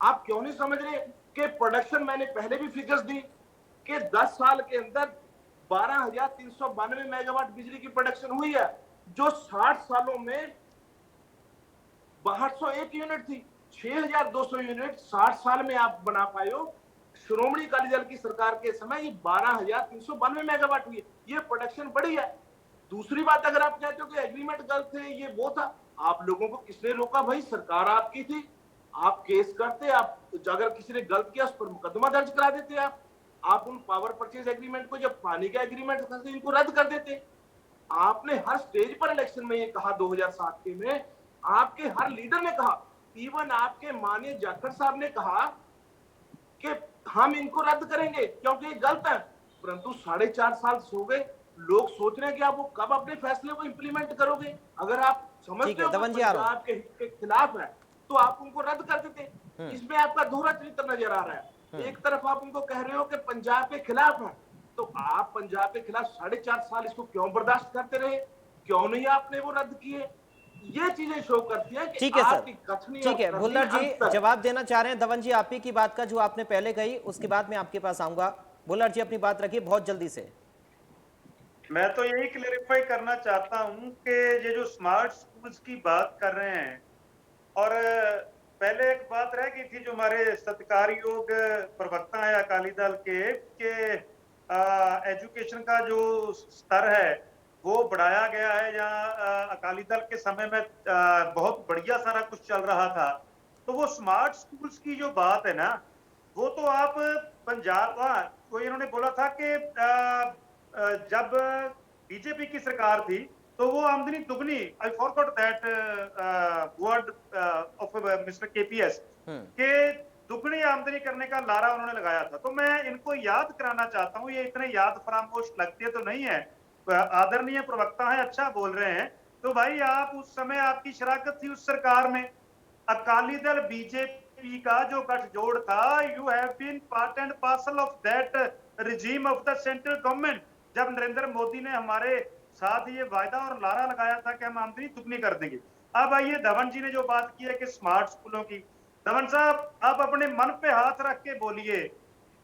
आप क्यों नहीं समझ रहे कि प्रोडक्शन, मैंने पहले भी फिगर्स दी कि 10 साल के अंदर 12,392 मेगावाट बिजली की प्रोडक्शन हुई है, जो 60 सालों में 6201 यूनिट थी। 6,200 यूनिट 60 साल में आप बना पाए हो। श्रोमणी अकाली दल की सरकार के समय ये 12,392 मेगावाट हुई है। ये प्रोडक्शन बढ़ी है। दूसरी बात, अगर आप कहते हो कि एग्रीमेंट गलत है, ये वो था, आप लोगों को किसने रोका? भाई सरकार आपकी थी, आप केस करते, आप अगर किसी ने गलत किया उस पर मुकदमा दर्ज करा देते। आप उन पावर परचेज एग्रीमेंट को, जब पानी का एग्रीमेंट था, इनको रद्द कर देते। आपने हर स्टेज पर इलेक्शन में ये कहा, 2007 के में आपके हर लीडर ने कहा, इवन आपके माननीय जाखड़ साहब ने कहा कि हम इनको रद्द करेंगे क्योंकि ये गलत है। परंतु 4.5 साल सो गए। लोग सोच रहे हैं कि आप वो कब अपने फैसले को इंप्लीमेंट करोगे। अगर आप समझते हो कि पंजाब के हित के खिलाफ है तो आप उनको रद्द कर देते। इसमें आपका दोहरा चरित्र नजर आ रहा है। एक तरफ आप उनको कह रहे हो कि पंजाब के खिलाफ है, तो आप पंजाब के खिलाफ 4.5 साल इसको क्यों बर्दाश्त करते रहे? क्यों नहीं आपने वो रद्द किए? ये चीजें शो करती हैं कि ठीक है सर, ठीक है। भुल्लर जी जवाब देना चाह रहे हैं। धवन जी, आप ही की बात का जो आपने पहले कही, उसके बाद मैं आपके पास आऊंगा। भुल्लर जी अपनी बात रखिए बहुत जल्दी से। मैं तो यही क्लेरिफाई करना चाहता हूं कि ये जो स्मार्ट स्कूल्स की बात कर रहे हैं, और पहले एक बात रह गई थी जो हमारे सत्कार योग प्रवक्ता है अकाली दल के एजुकेशन का जो स्तर है वो बढ़ाया गया है। यहाँ अकाली दल के समय में बहुत बढ़िया सारा कुछ चल रहा था। तो वो स्मार्ट स्कूल्स की जो बात है ना, वो तो आप पंजाब, वो इन्होंने बोला था कि जब बीजेपी की सरकार थी तो वो आमदनी दुगनी, I forgot that word of mister KPS, के दुगनी आमदनी करने का नारा उन्होंने लगाया था। तो मैं इनको याद कराना चाहता हूँ, ये इतने याद फरामोश लगते तो नहीं है, आदरणीय प्रवक्ता है, अच्छा बोल रहे हैं। तो भाई आप उस समय आपकी शराकत थी उस सरकार में, अकाली दल बीजेपी का जो गठजोड़ था, you have been part and parcel of that regime of the central government. जब नरेंद्र मोदी ने हमारे साथ ये वायदा और नारा लगाया था कि हम आमदनी दुगनी कर देंगे। अब आइए धवन जी ने जो बात की है कि स्मार्ट स्कूलों की, धवन साहब आप अपने मन पे हाथ रख के बोलिए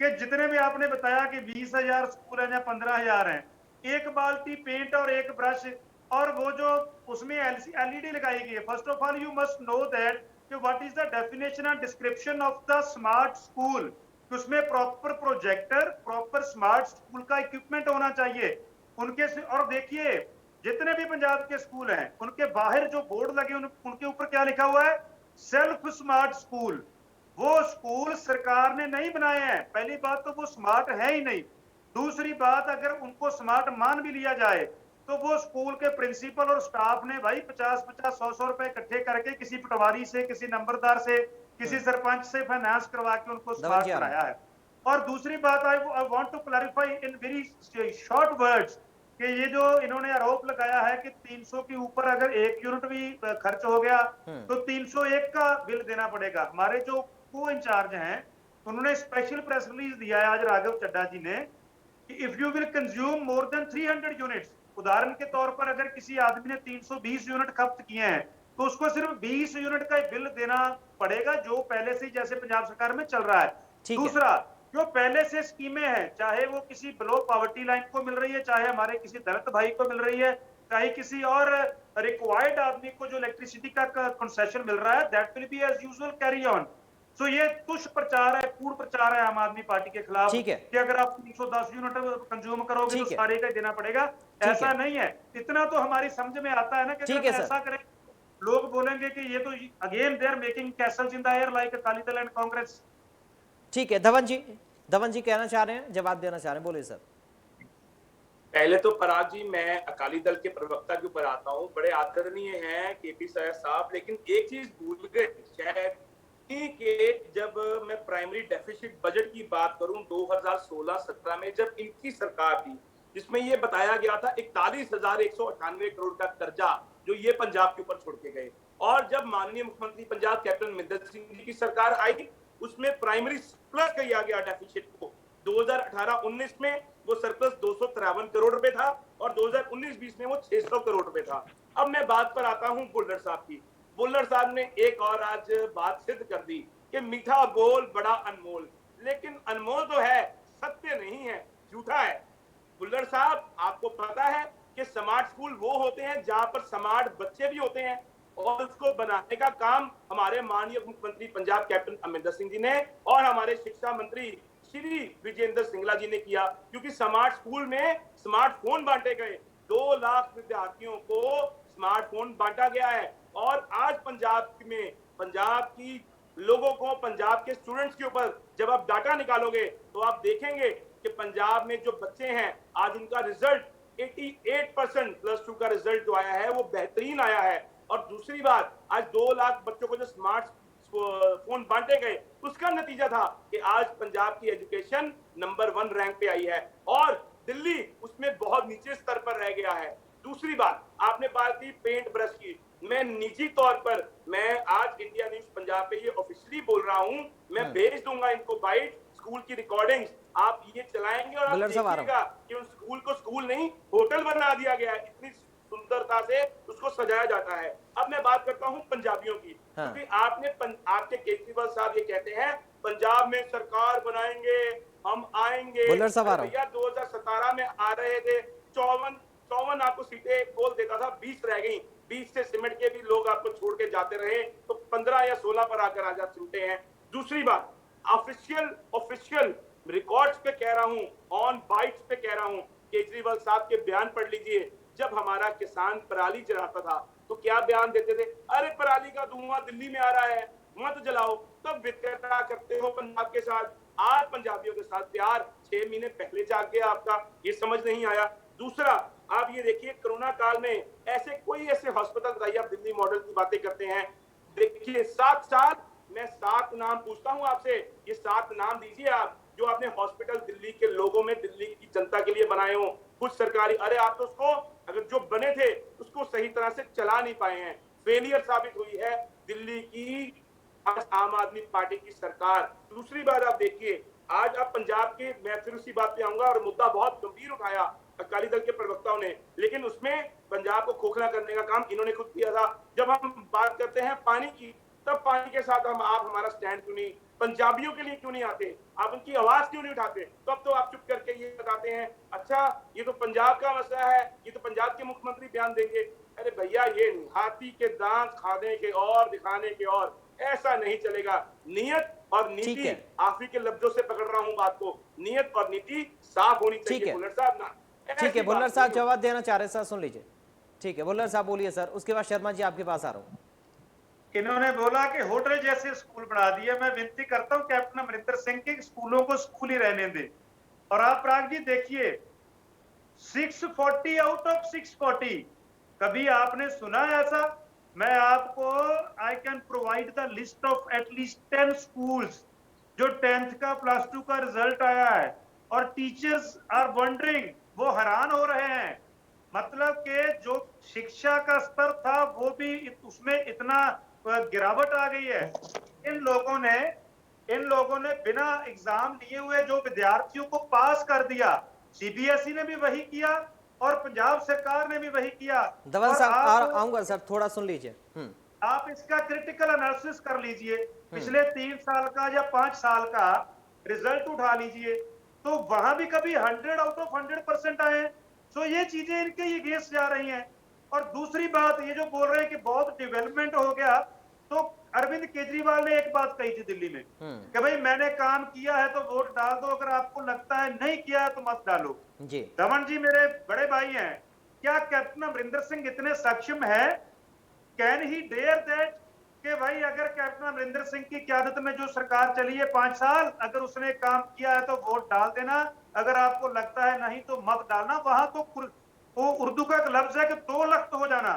कि जितने भी आपने बताया कि 20,000 स्कूल हैं या 15,000 हैं, एक बाल्टी पेंट और एक ब्रश और वो जो उसमें एलईडी लगाई गई है। First of all you must know that कि what is the definition and description of the smart school. उसमें proper projector, proper smart school का इक्विपमेंट होना चाहिए उनके। और देखिए जितने भी पंजाब के स्कूल हैं उनके बाहर जो बोर्ड लगे उनके ऊपर क्या लिखा हुआ है? Self smart school. वो स्कूल सरकार ने नहीं बनाए हैं। पहली बात तो वो स्मार्ट है ही नहीं। दूसरी बात, अगर उनको स्मार्ट मान भी लिया जाए तो वो स्कूल के प्रिंसिपल और स्टाफ ने भाई 50-50, 100-100 रुपए इकट्ठे करके किसी पटवारी से, किसी नंबरदार से, किसी सरपंच से फाइनेंस करवा के उनको स्मार्ट बनाया है। और दूसरी बात, I want to clarify in very short words कि ये जो इन्होंने आरोप लगाया है कि 300 के ऊपर अगर 1 यूनिट भी खर्च हो गया तो 301 का बिल देना पड़ेगा। हमारे जो को इंचार्ज हैं उन्होंने स्पेशल प्रेस रिलीज दिया है आज राघव चड्डा जी ने कि if you will consume more than 300 units, उदाहरण के तौर पर अगर किसी आदमी ने 320 यूनिट खपत किए हैं तो उसको सिर्फ 20 यूनिट का बिल देना पड़ेगा, जो पहले से जैसे पंजाब सरकार में चल रहा है। दूसरा, जो पहले से स्कीमें हैं, चाहे वो किसी बिलो पॉवर्टी लाइन को मिल रही है, चाहे हमारे किसी दलित भाई को मिल रही है, चाहे किसी और रिक्वायर्ड आदमी को जो इलेक्ट्रिसिटी का कंसेशन मिल रहा है, that will be as usual carry on. So ये तुष प्रचार है, कूड़ प्रचार है आम आदमी पार्टी के खिलाफ कि अगर आप 310 यूनिट कंज्यूम करोगे तो सारे का देना पड़ेगा। ऐसा नहीं है। इतना तो हमारी समझ में आता है ना कि अगर ऐसा करें, लोग बोलेंगे कि ये तो again they are making castles in the air like Akali Dal and Congress. ठीक है, धवन जी कहना चाह रहे हैं, जवाब देना चाह रहे हैं, बोलिए सर। पहले तो पराग जी, मैं अकाली दल के प्रवक्ता के ऊपर आता हूं। बड़े आदरणीय हैं केपी साहब, लेकिन एक चीज भूल गए शायद कि जब मैं प्राइमरी डेफिसिट बजट की बात करूं 2016-17 में, जब इनकी सरकार थी, जिसमें ये बताया गया था 41,198 करोड़ का कर्जा जो ये पंजाब के ऊपर छोड़ के गए, और जब माननीय मुख्यमंत्री पंजाब कैप्टन अमरिंदर सिंह जी की सरकार आई, उसमें प्राइमरी सरप्लस किया गया डेफिसिट को। 2018-19 में वो सरप्लस 253 करोड़ रुपए था और 2019-20 में वो 600 करोड़ रुपए था। अब मैं बात पर आता हूं बुल्लर साहब की। बुल्लर साहब ने एक और आज बात सिद्ध कर दी कि मीठा बोल बड़ा अनमोल, लेकिन अनमोल तो है, सत्य नहीं है, झूठा है। बुल्लर साहब, आपको पता है कि स्मार्ट स्कूल वो होते हैं जहां पर स्मार्ट बच्चे भी होते हैं, और उसको बनाने का काम हमारे माननीय मुख्यमंत्री पंजाब कैप्टन अमरिंदर सिंह जी ने और हमारे शिक्षा मंत्री श्री विजेंद्र सिंगला जी ने किया, क्योंकि स्मार्ट स्कूल में स्मार्टफोन बांटे गए। 2 लाख विद्यार्थियों को स्मार्टफोन बांटा गया है, और आज पंजाब में पंजाब की लोगों को, पंजाब के स्टूडेंट्स के ऊपर जब आप डाटा निकालोगे तो आप देखेंगे कि पंजाब में जो बच्चे हैं, आज उनका रिजल्ट 88% +2 का रिजल्ट जो आया है वो बेहतरीन आया है। और दूसरी बात, आज 2 लाख बच्चों को जो स्मार्ट फोन बांटे गए, उसका नतीजा था कि आज पंजाब की एजुकेशन नंबर 1 रैंक पे आई है, और दिल्ली उसमें बहुत नीचे स्तर पर रह गया है। दूसरी बात, आपने बात की पेंट ब्रश की। मैं निजी तौर पर, मैं आज इंडिया न्यूज पंजाब पे ये ऑफिशियली बोल रहा हूं, मैं भेज दूंगा इनको बाइट, स्कूल की रिकॉर्डिंग्स आप ये चलाएंगे और आप देखिएगा कि उस स्कूल को स्कूल नहीं होटल बना दिया गया है, इतनी सुंदरता से उसको सजाया जाता है। अब मैं बात करता हूं पंजाबियों की, क्योंकि आपके केजरीवाल साहब ये कहते हैं पंजाब में सरकार बनाएंगे, हम आएंगे। भैया 2017 में आ रहे थे, 54 आपको सीटें बोल देता था, 20 रह गई, 20 से सिमट के भी लोग आपको छोड़ के जाते रहे, तो 15 या 16 पर आकर आज आप सुनते हैं। दूसरी बात, ऑफिशियल रिकॉर्ड्स पे कह रहा हूं, ऑन बाइट्स पे कह रहा हूं, केजरीवाल साहब के बयान पढ़ लीजिए। जब हमारा किसान पराली जलाता था तो क्या बयान देते थे? अरे पराली का धुआं दिल्ली में आ रहा है, मत जलाओ। तब वितकरा करते हो पंजाब के साथ। आज पंजाबियों के साथ प्यार 6 महीने पहले जाग गया आपका, ये समझ नहीं आया। दूसरा, आप ये देखिए, कोरोना काल में ऐसे हॉस्पिटल बताइए, आप दिल्ली मॉडल की बातें करते हैं। देखिए 7 साल, मैं 7 नाम पूछता हूं आपसे, ये 7 नाम दीजिए आप जो आपने हॉस्पिटल दिल्ली के लोगों में, दिल्ली की जनता के लिए बनाए हो। कुछ सरकारी, अरे आप तो उसको, अगर जो बने थे उसको सही तरह से चला नहीं पाए हैं, फेलियर साबित हुई है दिल्ली की आम आदमी पार्टी की सरकार। दूसरी बात आप देखिए, आज आप पंजाब के, मैं फिर उसी बात पे आऊंगा, और मुद्दा बहुत गंभीर उठाया अकाली दल के प्रवक्ताओं ने, लेकिन उसमें पंजाब को खोखला करने का काम इन्होंने खुद किया था। जब हम बात करते हैं पानी की, तब पानी के साथ आप हमारा स्टैंड क्यों नहीं, पंजाबियों के लिए क्यों नहीं आते, आप उनकी आवाज क्यों नहीं उठाते? तब तो आप चुप करके ये बताते हैं, अच्छा ये तो पंजाब का मसला है, ये तो पंजाब के मुख्यमंत्री बयान देंगे। अरे भैया, ये हाथी के दांत खाने के और दिखाने के और, ऐसा नहीं चलेगा। नियत और नीति, आप ही के लफ्जों से पकड़ रहा हूं बात को, नियत और नीति साफ होनी चाहिए बुल्लर साहब ना। ठीक है, बुल्लर साहब जवाब देना चाह रहे हैं सर, सुन लीजिए। ठीक है, बुल्लर साहब बोलिए सर, उसके बाद शर्मा जी आपके पास आ रहा हूं। इन्होंने बोला कि होटल जैसे स्कूल बना दिए। मैं विनती करता हूं कैप्टन अमरिंदर सिंह के स्कूलों को स्कूल ही रहने दें। और आप प्राग जी देखिए, 640 आउट ऑफ 640, कभी आपने सुना ऐसा? मैं आपको, I can provide the list of at least 10 schools जो 10th का +2 का रिजल्ट आया है, और टीचर्स आर वंडरिंग, वो हैरान हो रहे हैं। मतलब कि जो शिक्षा का स्तर था वो भी उसमें इतना गिरावट आ गई है। इन लोगों ने बिना एग्जाम लिए हुए जो विद्यार्थियों को पास कर दिया, सीबीएसई ने भी वही किया और पंजाब सरकार ने भी वही किया। धवन और साहब आऊंगा सर, थोड़ा सुन लीजिए। आप इसका क्रिटिकल एनालिसिस कर लीजिए, पिछले 3 साल का या 5 साल का रिजल्ट उठा लीजिए, तो वहां भी कभी 100 आउट ऑफ 100% आए। सो ये चीजें इनके ये गेस जा रही हैं। और दूसरी बात ये जो बोल रहे हैं कि बहुत डेवलपमेंट हो गया, तो अरविंद केजरीवाल ने एक बात कही थी दिल्ली में कि भाई मैंने काम किया है तो वोट डाल दो, अगर आपको लगता है नहीं किया है तो मत डालो। जी धवन जी मेरे बड़े भाई हैं, क्या कैप्टन अमरिंदर सिंह इतने सक्षम है, कैन ही डेयर दैट कि भाई अगर कैप्टन अमरिंदर सिंह की क़यादत में जो सरकार चली है 5 साल, अगर उसने काम किया है तो वोट डाल देना, अगर आपको लगता है नहीं तो मत डालना। वहां तो वो उर्दू का एक लफ्ज है कि 2 लख्त हो जाना,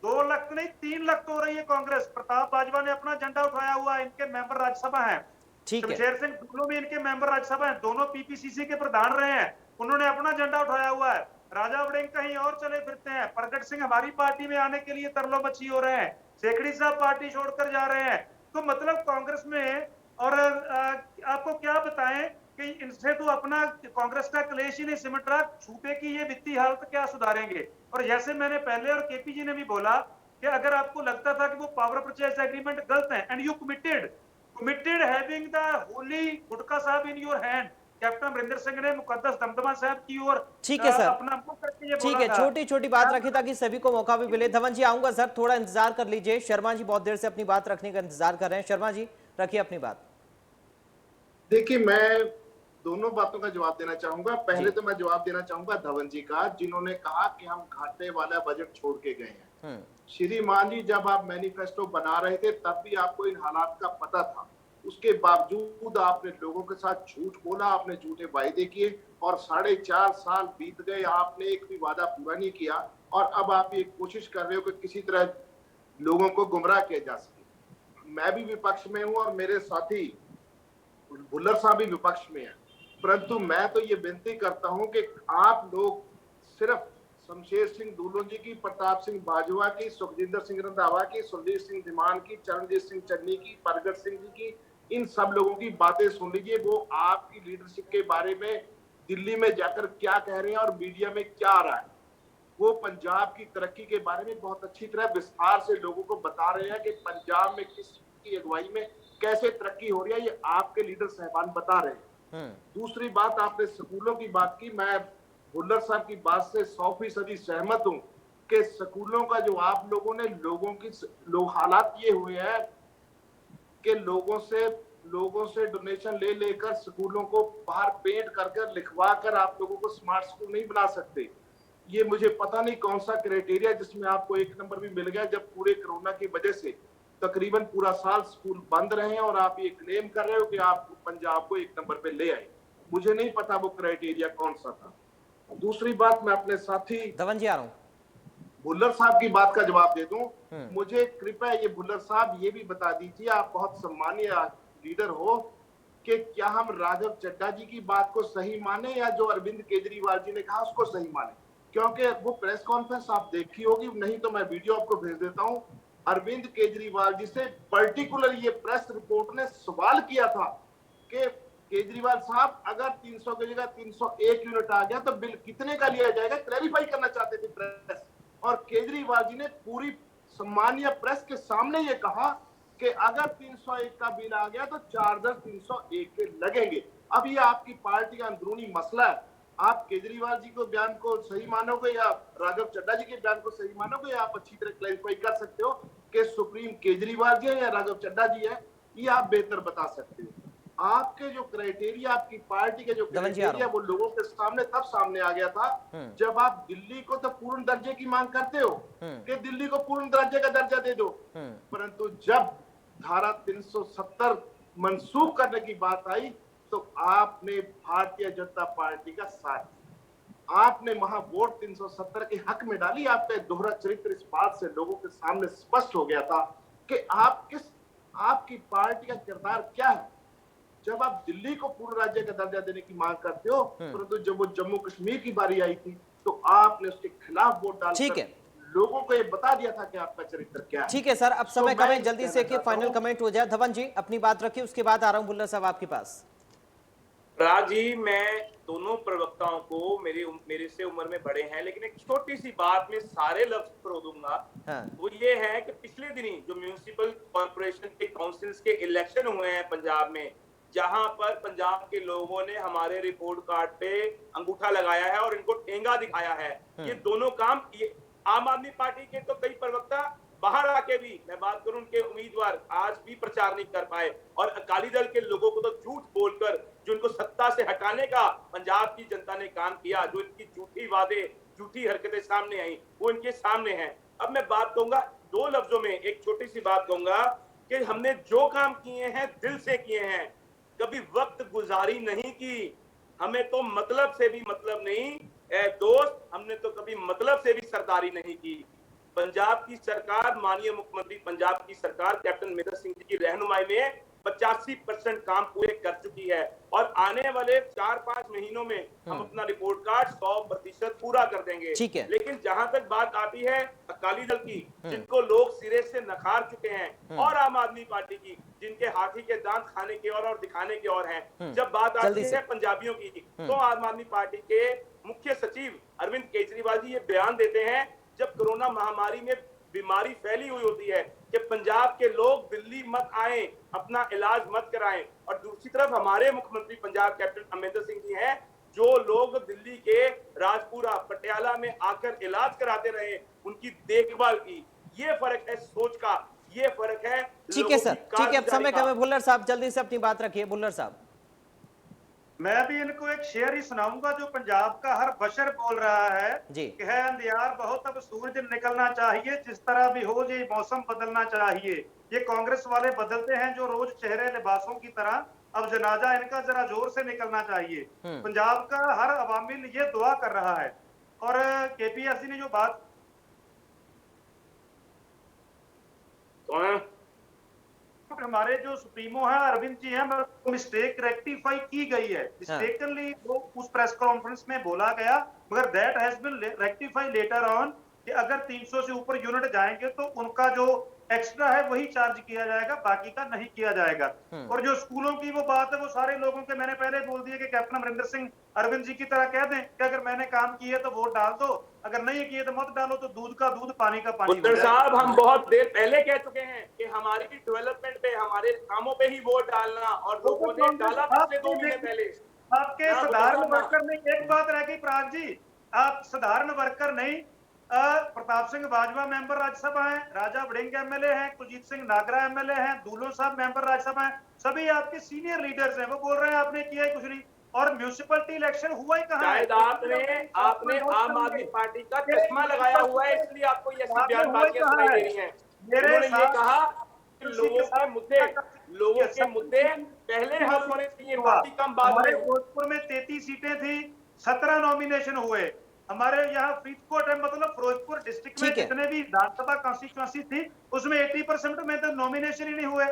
2 लख्त नहीं 3 लख्त हो रही है कांग्रेस। प्रताप बाजवा ने अपना झंडा उठाया हुआ, इनके मेंबर राज्यसभा हैं। ठीक है, शमशेर सिंह टुल्लू भी इनके मेंबर राज्यसभा हैं, दोनों पीपीसीसी के प्रधान रहे हैं, उन्होंने अपना झंडा उठाया हुआ है। राजा वड़िंग कहीं और चले फिरते हैं, प्रगट सिंह हमारी पार्टी में आने के लिए तरलो बच्ची हो रहे हैं, सेकड़ी साहब पार्टी छोड़कर जा रहे हैं। तो मतलब कांग्रेस में, और आपको क्या बताएं कि इनसे तो अपना कांग्रेस का क्लेश ही नहीं सिमट रहा, सूबे की ये वित्तीय हालत क्या सुधारेंगे। और जैसे मैंने पहले और केपी जी ने भी बोला कि अगर आपको लगता था कि वो पावर परचेज एग्रीमेंट गलत है and you committed having the holy Gutka Sahib in your hand, captain Amarinder Singh ने मुकद्दस दमदमा साहब की ओर ठीक है सर, अपना मुख करके ये ठीक बोला है, था। छोटी छोटी बात रखी ताकि सभी को मौका भी मिले। धवन जी आऊंगा सर, थोड़ा इंतजार कर लीजिए। शर्मा जी बहुत देर से अपनी बात रखने का इंतजार कर रहे हैं। शर्मा जी रखिए अपनी बात। देखिए, मैं दोनों बातों का जवाब देना चाहूंगा। पहले तो मैं जवाब देना चाहूंगा धवन जी का, जिन्होंने कहा कि हम घाटे वाला बजट छोड़ के गए हैं। श्रीमान जी, जब आप मैनिफेस्टो बना रहे थे तब भी आपको इन हालात का पता था, उसके बावजूद आपने लोगों के साथ झूठ बोला, आपने झूठे वायदे किए और 4.5 साल बीत गए, आपने एक भी वादा पूरा नहीं किया। और अब आप ये कोशिश कर रहे हो कि किसी तरह लोगों को गुमराह किया जा सके। मैं भी विपक्ष में हूं और मेरे साथी भुल्लर साहब भी विपक्ष में है, परंतु मैं तो ये विनती करता हूं कि आप लोग सिर्फ शमशेर सिंह दूलो जी की, प्रताप सिंह बाजवा की, सुखजिंदर सिंह रंधावा की, सुरजीत सिंह धीमान की, चरणजीत सिंह चन्नी की, प्रगट सिंह जी की, इन सब लोगों की बातें सुन लीजिए। वो आपकी लीडरशिप के बारे में दिल्ली में जाकर क्या कह रहे हैं और मीडिया में क्या आ रहा है। वो पंजाब की तरक्की के बारे में बहुत अच्छी तरह विस्तार से लोगों को बता रहे हैं कि पंजाब में किसकी अगुवाई में कैसे तरक्की हो रही है, ये आपके लीडर साहबान बता रहे हैं। दूसरी बात, आपने स्कूलों की बात की, मैं भुल्लर साहब की बात से 100% सहमत हूं कि स्कूलों का जो आप लोगों ने हालात ये हुए हैं कि लोगों से डोनेशन ले लेकर स्कूलों को बाहर पेंट कर लिखवा कर आप लोगों को स्मार्ट स्कूल नहीं बना सकते। ये मुझे पता नहीं कौन सा क्राइटेरिया जिसमें आपको 1 नंबर भी मिल गया, जब पूरे कोरोना की वजह से तकरीबन पूरा साल स्कूल बंद रहे हैं और आप ये क्लेम कर रहे हो कि आप पंजाब को 1 नंबर पे ले आए। मुझे नहीं पता वो क्राइटेरिया कौन सा था। दूसरी बात, मैं अपने साथी धवन जी आ रहा हूं, भुल्लर साहब की बात का जवाब दे दूं। मुझे कृपया ये भुल्लर साहब ये भी बता दीजिए, आप बहुत सम्मानीय लीडर हो, कि क्या हम राघव चड्ढा जी की बात को सही माने या जो अरविंद केजरीवाल जी ने कहा उसको सही माने। क्योंकि वो प्रेस कॉन्फ्रेंस आप देखी होगी, नहीं तो मैं वीडियो आपको भेज देता हूं। अरविंद केजरीवाल जी से पर्टिकुलर ये प्रेस रिपोर्ट ने सवाल किया था कि केजरीवाल साहब, अगर 300 की जगह 301 यूनिट आ गया तो बिल कितने का लिया जाएगा, क्लैरिफाई करना चाहते थे प्रेस। और केजरीवाल जी ने पूरी सम्मानीय प्रेस के सामने ये कहा कि अगर 301 का बिल आ गया तो चार्जर 301 के लगेंगे। अब ये आपकी पार्टी का अंदरूनी मसला है, आप केजरीवाल जी को बयान को सही मानोगे या राघव चड्ढा जी के बयान को सही मानोगे, या आप अच्छी तरह क्लैरिफाई कर सकते हो कि सुप्रीम केजरीवाल जी है या राघव चड्ढा जी है, ये आप बेहतर बता सकते हो। आपके जो क्राइटेरिया, आपकी पार्टी के जो क्राइटेरिया, वो लोगों के सामने तब सामने आ गया था जब आप दिल्ली को तो पूर्ण दर्जे की मांग करते हो कि दिल्ली को पूर्ण दर्जे का दर्जा दे दो, परंतु जब धारा 370 मंसूख करने की बात आई तो आपने भारतीय जनता पार्टी का साथ, आपने वहां वोट 370 के हक में डाली। आपका दोहरा चरित्र इस बात से लोगों के सामने स्पष्ट हो गया था कि आपकी पार्टी का किरदार क्या है। जब आप दिल्ली को पूर्ण राज्य का दर्जा देने की मांग करते हो, परंतु जब वो जम्मू कश्मीर की बारी आई थी तो आपने उसके खिलाफ वोट डालकर लोगों को ये बता दिया था कि आपका चरित्र क्या है। ठीक है सर, अब समय कम है, जल्दी से कि फाइनल कमेंट हो जाए। धवन जी अपनी बात रखिए, उसके बाद आ रहा हूं भुल्लर साहब आपके पास। राज जी, मैं दोनों प्रवक्ताओं को मेरे से उम्र में बड़े हैं, लेकिन एक छोटी सी बात में सारे लफ्ज परो दूंगा। हाँ। वो ये है कि पिछले दिनी जो म्यूनिसिपल कॉर्पोरेशन के काउंसिल्स के इलेक्शन हुए हैं पंजाब में, जहां पर पंजाब के लोगों ने हमारे रिपोर्ट कार्ड पे अंगूठा लगाया है और इनको ठेंगा दिखाया है। ये दोनों काम आम आदमी पार्टी के तो कई प्रवक्ता बाहर आके भी, मैं बात करूं उनके उम्मीदवार, आज भी प्रचार नहीं कर पाए, और अकाली दल के लोगों को तो झूठ बोलकर जो उनको सत्ता से हटाने का पंजाब की जनता ने काम किया, जो इनकी झूठी वादे, झूठी हरकतें सामने आई, वो इनके सामने हैं। अब मैं बात कहूंगा दो लफ्जों में, एक छोटी सी बात कहूंगा कि हमने जो काम किए हैं दिल से किए हैं, कभी वक्त गुजारी नहीं की। हमें तो मतलब से भी मतलब नहीं दोस्त, हमने तो कभी मतलब से भी सरदारी नहीं की। पंजाब की सरकार, माननीय मुख्यमंत्री पंजाब की सरकार कैप्टन अमरिंदर सिंह जी की रहनुमाई में 85% काम पूरे कर चुकी है, और आने वाले 4-5 महीनों में हम अपना रिपोर्ट कार्ड 100% पूरा कर देंगे। ठीक है। लेकिन जहां तक बात आती है अकाली दल की, जिनको लोग सिरे से नकार चुके हैं, और आम आदमी पार्टी की, जिनके हाथी के दांत खाने की और दिखाने की ओर हैं, जब बात आती है पंजाबियों की, तो आम आदमी पार्टी के मुख्य सचिव अरविंद केजरीवाल जी ये बयान देते हैं जब कोरोना महामारी में बीमारी फैली हुई होती है कि पंजाब के लोग दिल्ली मत आए, अपना इलाज मत कराएं, और दूसरी तरफ हमारे मुख्यमंत्री पंजाब कैप्टन अमरिंदर सिंह जी हैं, जो लोग दिल्ली के राजपुरा, पटियाला में आकर इलाज कराते रहे, उनकी देखभाल की। ये फर्क है सोच का, ये फर्क है। ठीक है सर, ठीक है, अब समय कम है। भुल्लर साहब जल्दी से अपनी बात रखिए। भुल्लर साहब, मैं भी इनको एक शेर ही सुनाऊंगा जो पंजाब का हर बशर बोल रहा है जी। कि है अंधियार बहुत, अब सूरज निकलना चाहिए, जिस तरह भी हो ये मौसम बदलना चाहिए। ये कांग्रेस वाले बदलते हैं जो रोज चेहरे लिबासों की तरह, अब जनाजा इनका जरा जोर से निकलना चाहिए। पंजाब का हर अवामिल ये दुआ कर रहा है। और केपीएससी ने जो बात हमारे जो सुप्रीमो है अरविंद जी हैं, मिस्टेक रेक्टिफाई की गई है, मिस्टेकनली वो उस प्रेस कॉन्फ्रेंस में बोला गया, मगर that has been rectify later on कि अगर 300 से ऊपर यूनिट जाएंगे तो उनका जो एक्स्ट्रा है वही चार्ज किया जाएगा, बाकी का नहीं किया जाएगा। और जो स्कूलों की वो बात है, वो सारे लोगों के मैंने पहले बोल दिया कि कैप्टन अमरिंदर सिंह अरविंद जी की तरह कह दें कि अगर मैंने काम किए तो वोट डाल दो, अगर नहीं किए तो मत डालो, तो दूध का दूध पानी का पानी। भुल्लर साहब, हम बहुत देर पहले कह चुके हैं कि हमारी डेवलपमेंट पे, हमारे कामों पे ही वोट डालना, और लोगों ने डाला पिछले 2 महीने पहले। आपके साधारण वर्कर नहीं, एक बात रह गई प्राग जी, आप साधारण वर्कर नहीं, प्रताप सिंह बाजवा मेंबर राज्यसभा हैं, राजा वड़िंग एमएलए हैं, कुलजीत सिंह नागरा एमएलए हैं, दूलो साहब मेंबर राज्यसभा हैं, सभी आपके सीनियर लीडर्स हैं। वो बोल रहे हैं आपने किया ही कुछ नहीं, और म्यूनिसिपैलिटी इलेक्शन हुआ ही कहाँ है? आपने आम आदमी पार्टी का चश्मा लगाया हुआ है, इसलिए आपको ये ऐसी बयानबाजियां सुनाई दे रही हैं। उन्होंने ये कहा कि लोगों के मुद्दे पहले हल होने चाहिए, बाकी कम बाद में। भोजपुर में 33 सीटें थी, 17 नॉमिनेशन हुए। हमारे यहाँ फरीदकोट है, मतलब फिरोजपुर डिस्ट्रिक्ट में जितने भी विधानसभा कॉन्स्टिट्यूएंसी थी उसमें 80% में तो नॉमिनेशन ही नहीं हुए।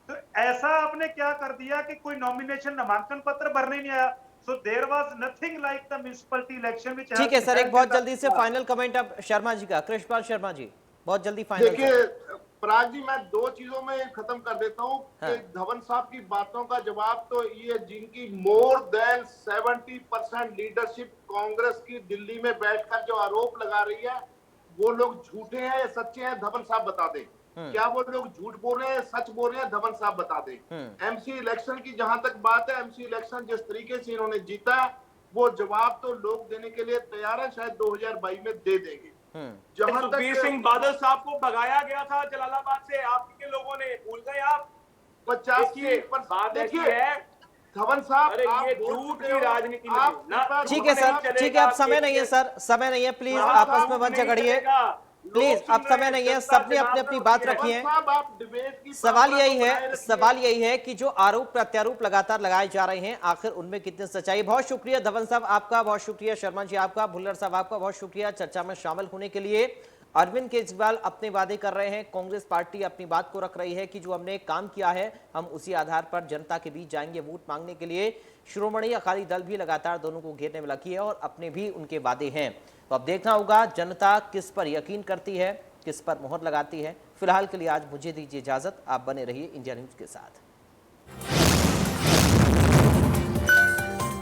तो ऐसा आपने क्या कर दिया कि कोई नॉमिनेशन, नामांकन पत्र भरने नहीं आया। So there was nothing like the municipality election which. ठीक है सर, एक बहुत जल्दी से फाइनल कमेंट अब शर्मा जी का, कृष्णपाल शर्मा जी, बहुत जल्दी फाइनल। देखिए पराग जी, मैं 2 चीजों में खत्म कर देता हूं कि धवन साहब की बातों का जवाब तो ये, जिनकी मोर देन 70% लीडरशिप कांग्रेस की दिल्ली में बैठकर जो आरोप लगा रही है, वो लोग झूठे हैं या सच्चे हैं, धवन साहब बता दें। क्या वो लोग झूठ बोल रहे हैं, सच बोल रहे हैं, धवन साहब बता दें। एमसी इलेक्शन की जहां तक बात है, एमसी इलेक्शन जिस तरीके से इन्होंने जीता, वो जवाब तो लोग देने के लिए तैयार है, शायद 2022 में दे देंगे। जहां सुखबीर सिंह बादल साहब को भगाया गया था जलालाबाद से, आपके लोगों ने, भूल गए आप? 85% देखिए धवन साहब, ये झूठ की राजनीति में। ठीक है सर, ठीक है, अब समय नहीं है सर, समय नहीं है, प्लीज आपस में मत झगड़िए, प्लीज अब समय नहीं है, सबने अपनी अपनी बात रखी है। सवाल यही है कि जो आरोप प्रत्यारोप लगातार लगाए जा रहे हैं, आखिर उनमें कितनी सच्चाई। बहुत शुक्रिया धवन साहब आपका, बहुत शुक्रिया शर्मा जी आपका, भुल्लर साहब आपका बहुत शुक्रिया चर्चा में शामिल होने के लिए। अरविंद केजरीवाल अपने वादे कर रहे हैं, कांग्रेस पार्टी अपनी बात को रख रही है कि जो हमने काम किया है हम उसी आधार पर जनता के बीच जाएंगे वोट मांगने के लिए। श्रोमणी अकाली दल भी लगातार दोनों को घेरने में लगी है और अपने भी उनके वादे हैं। तो अब देखना होगा जनता किस पर यकीन करती है, किस पर मोहर लगाती है। फिलहाल के लिए आज मुझे दीजिए इजाजत, आप बने रहिए इंडिया न्यूज के साथ।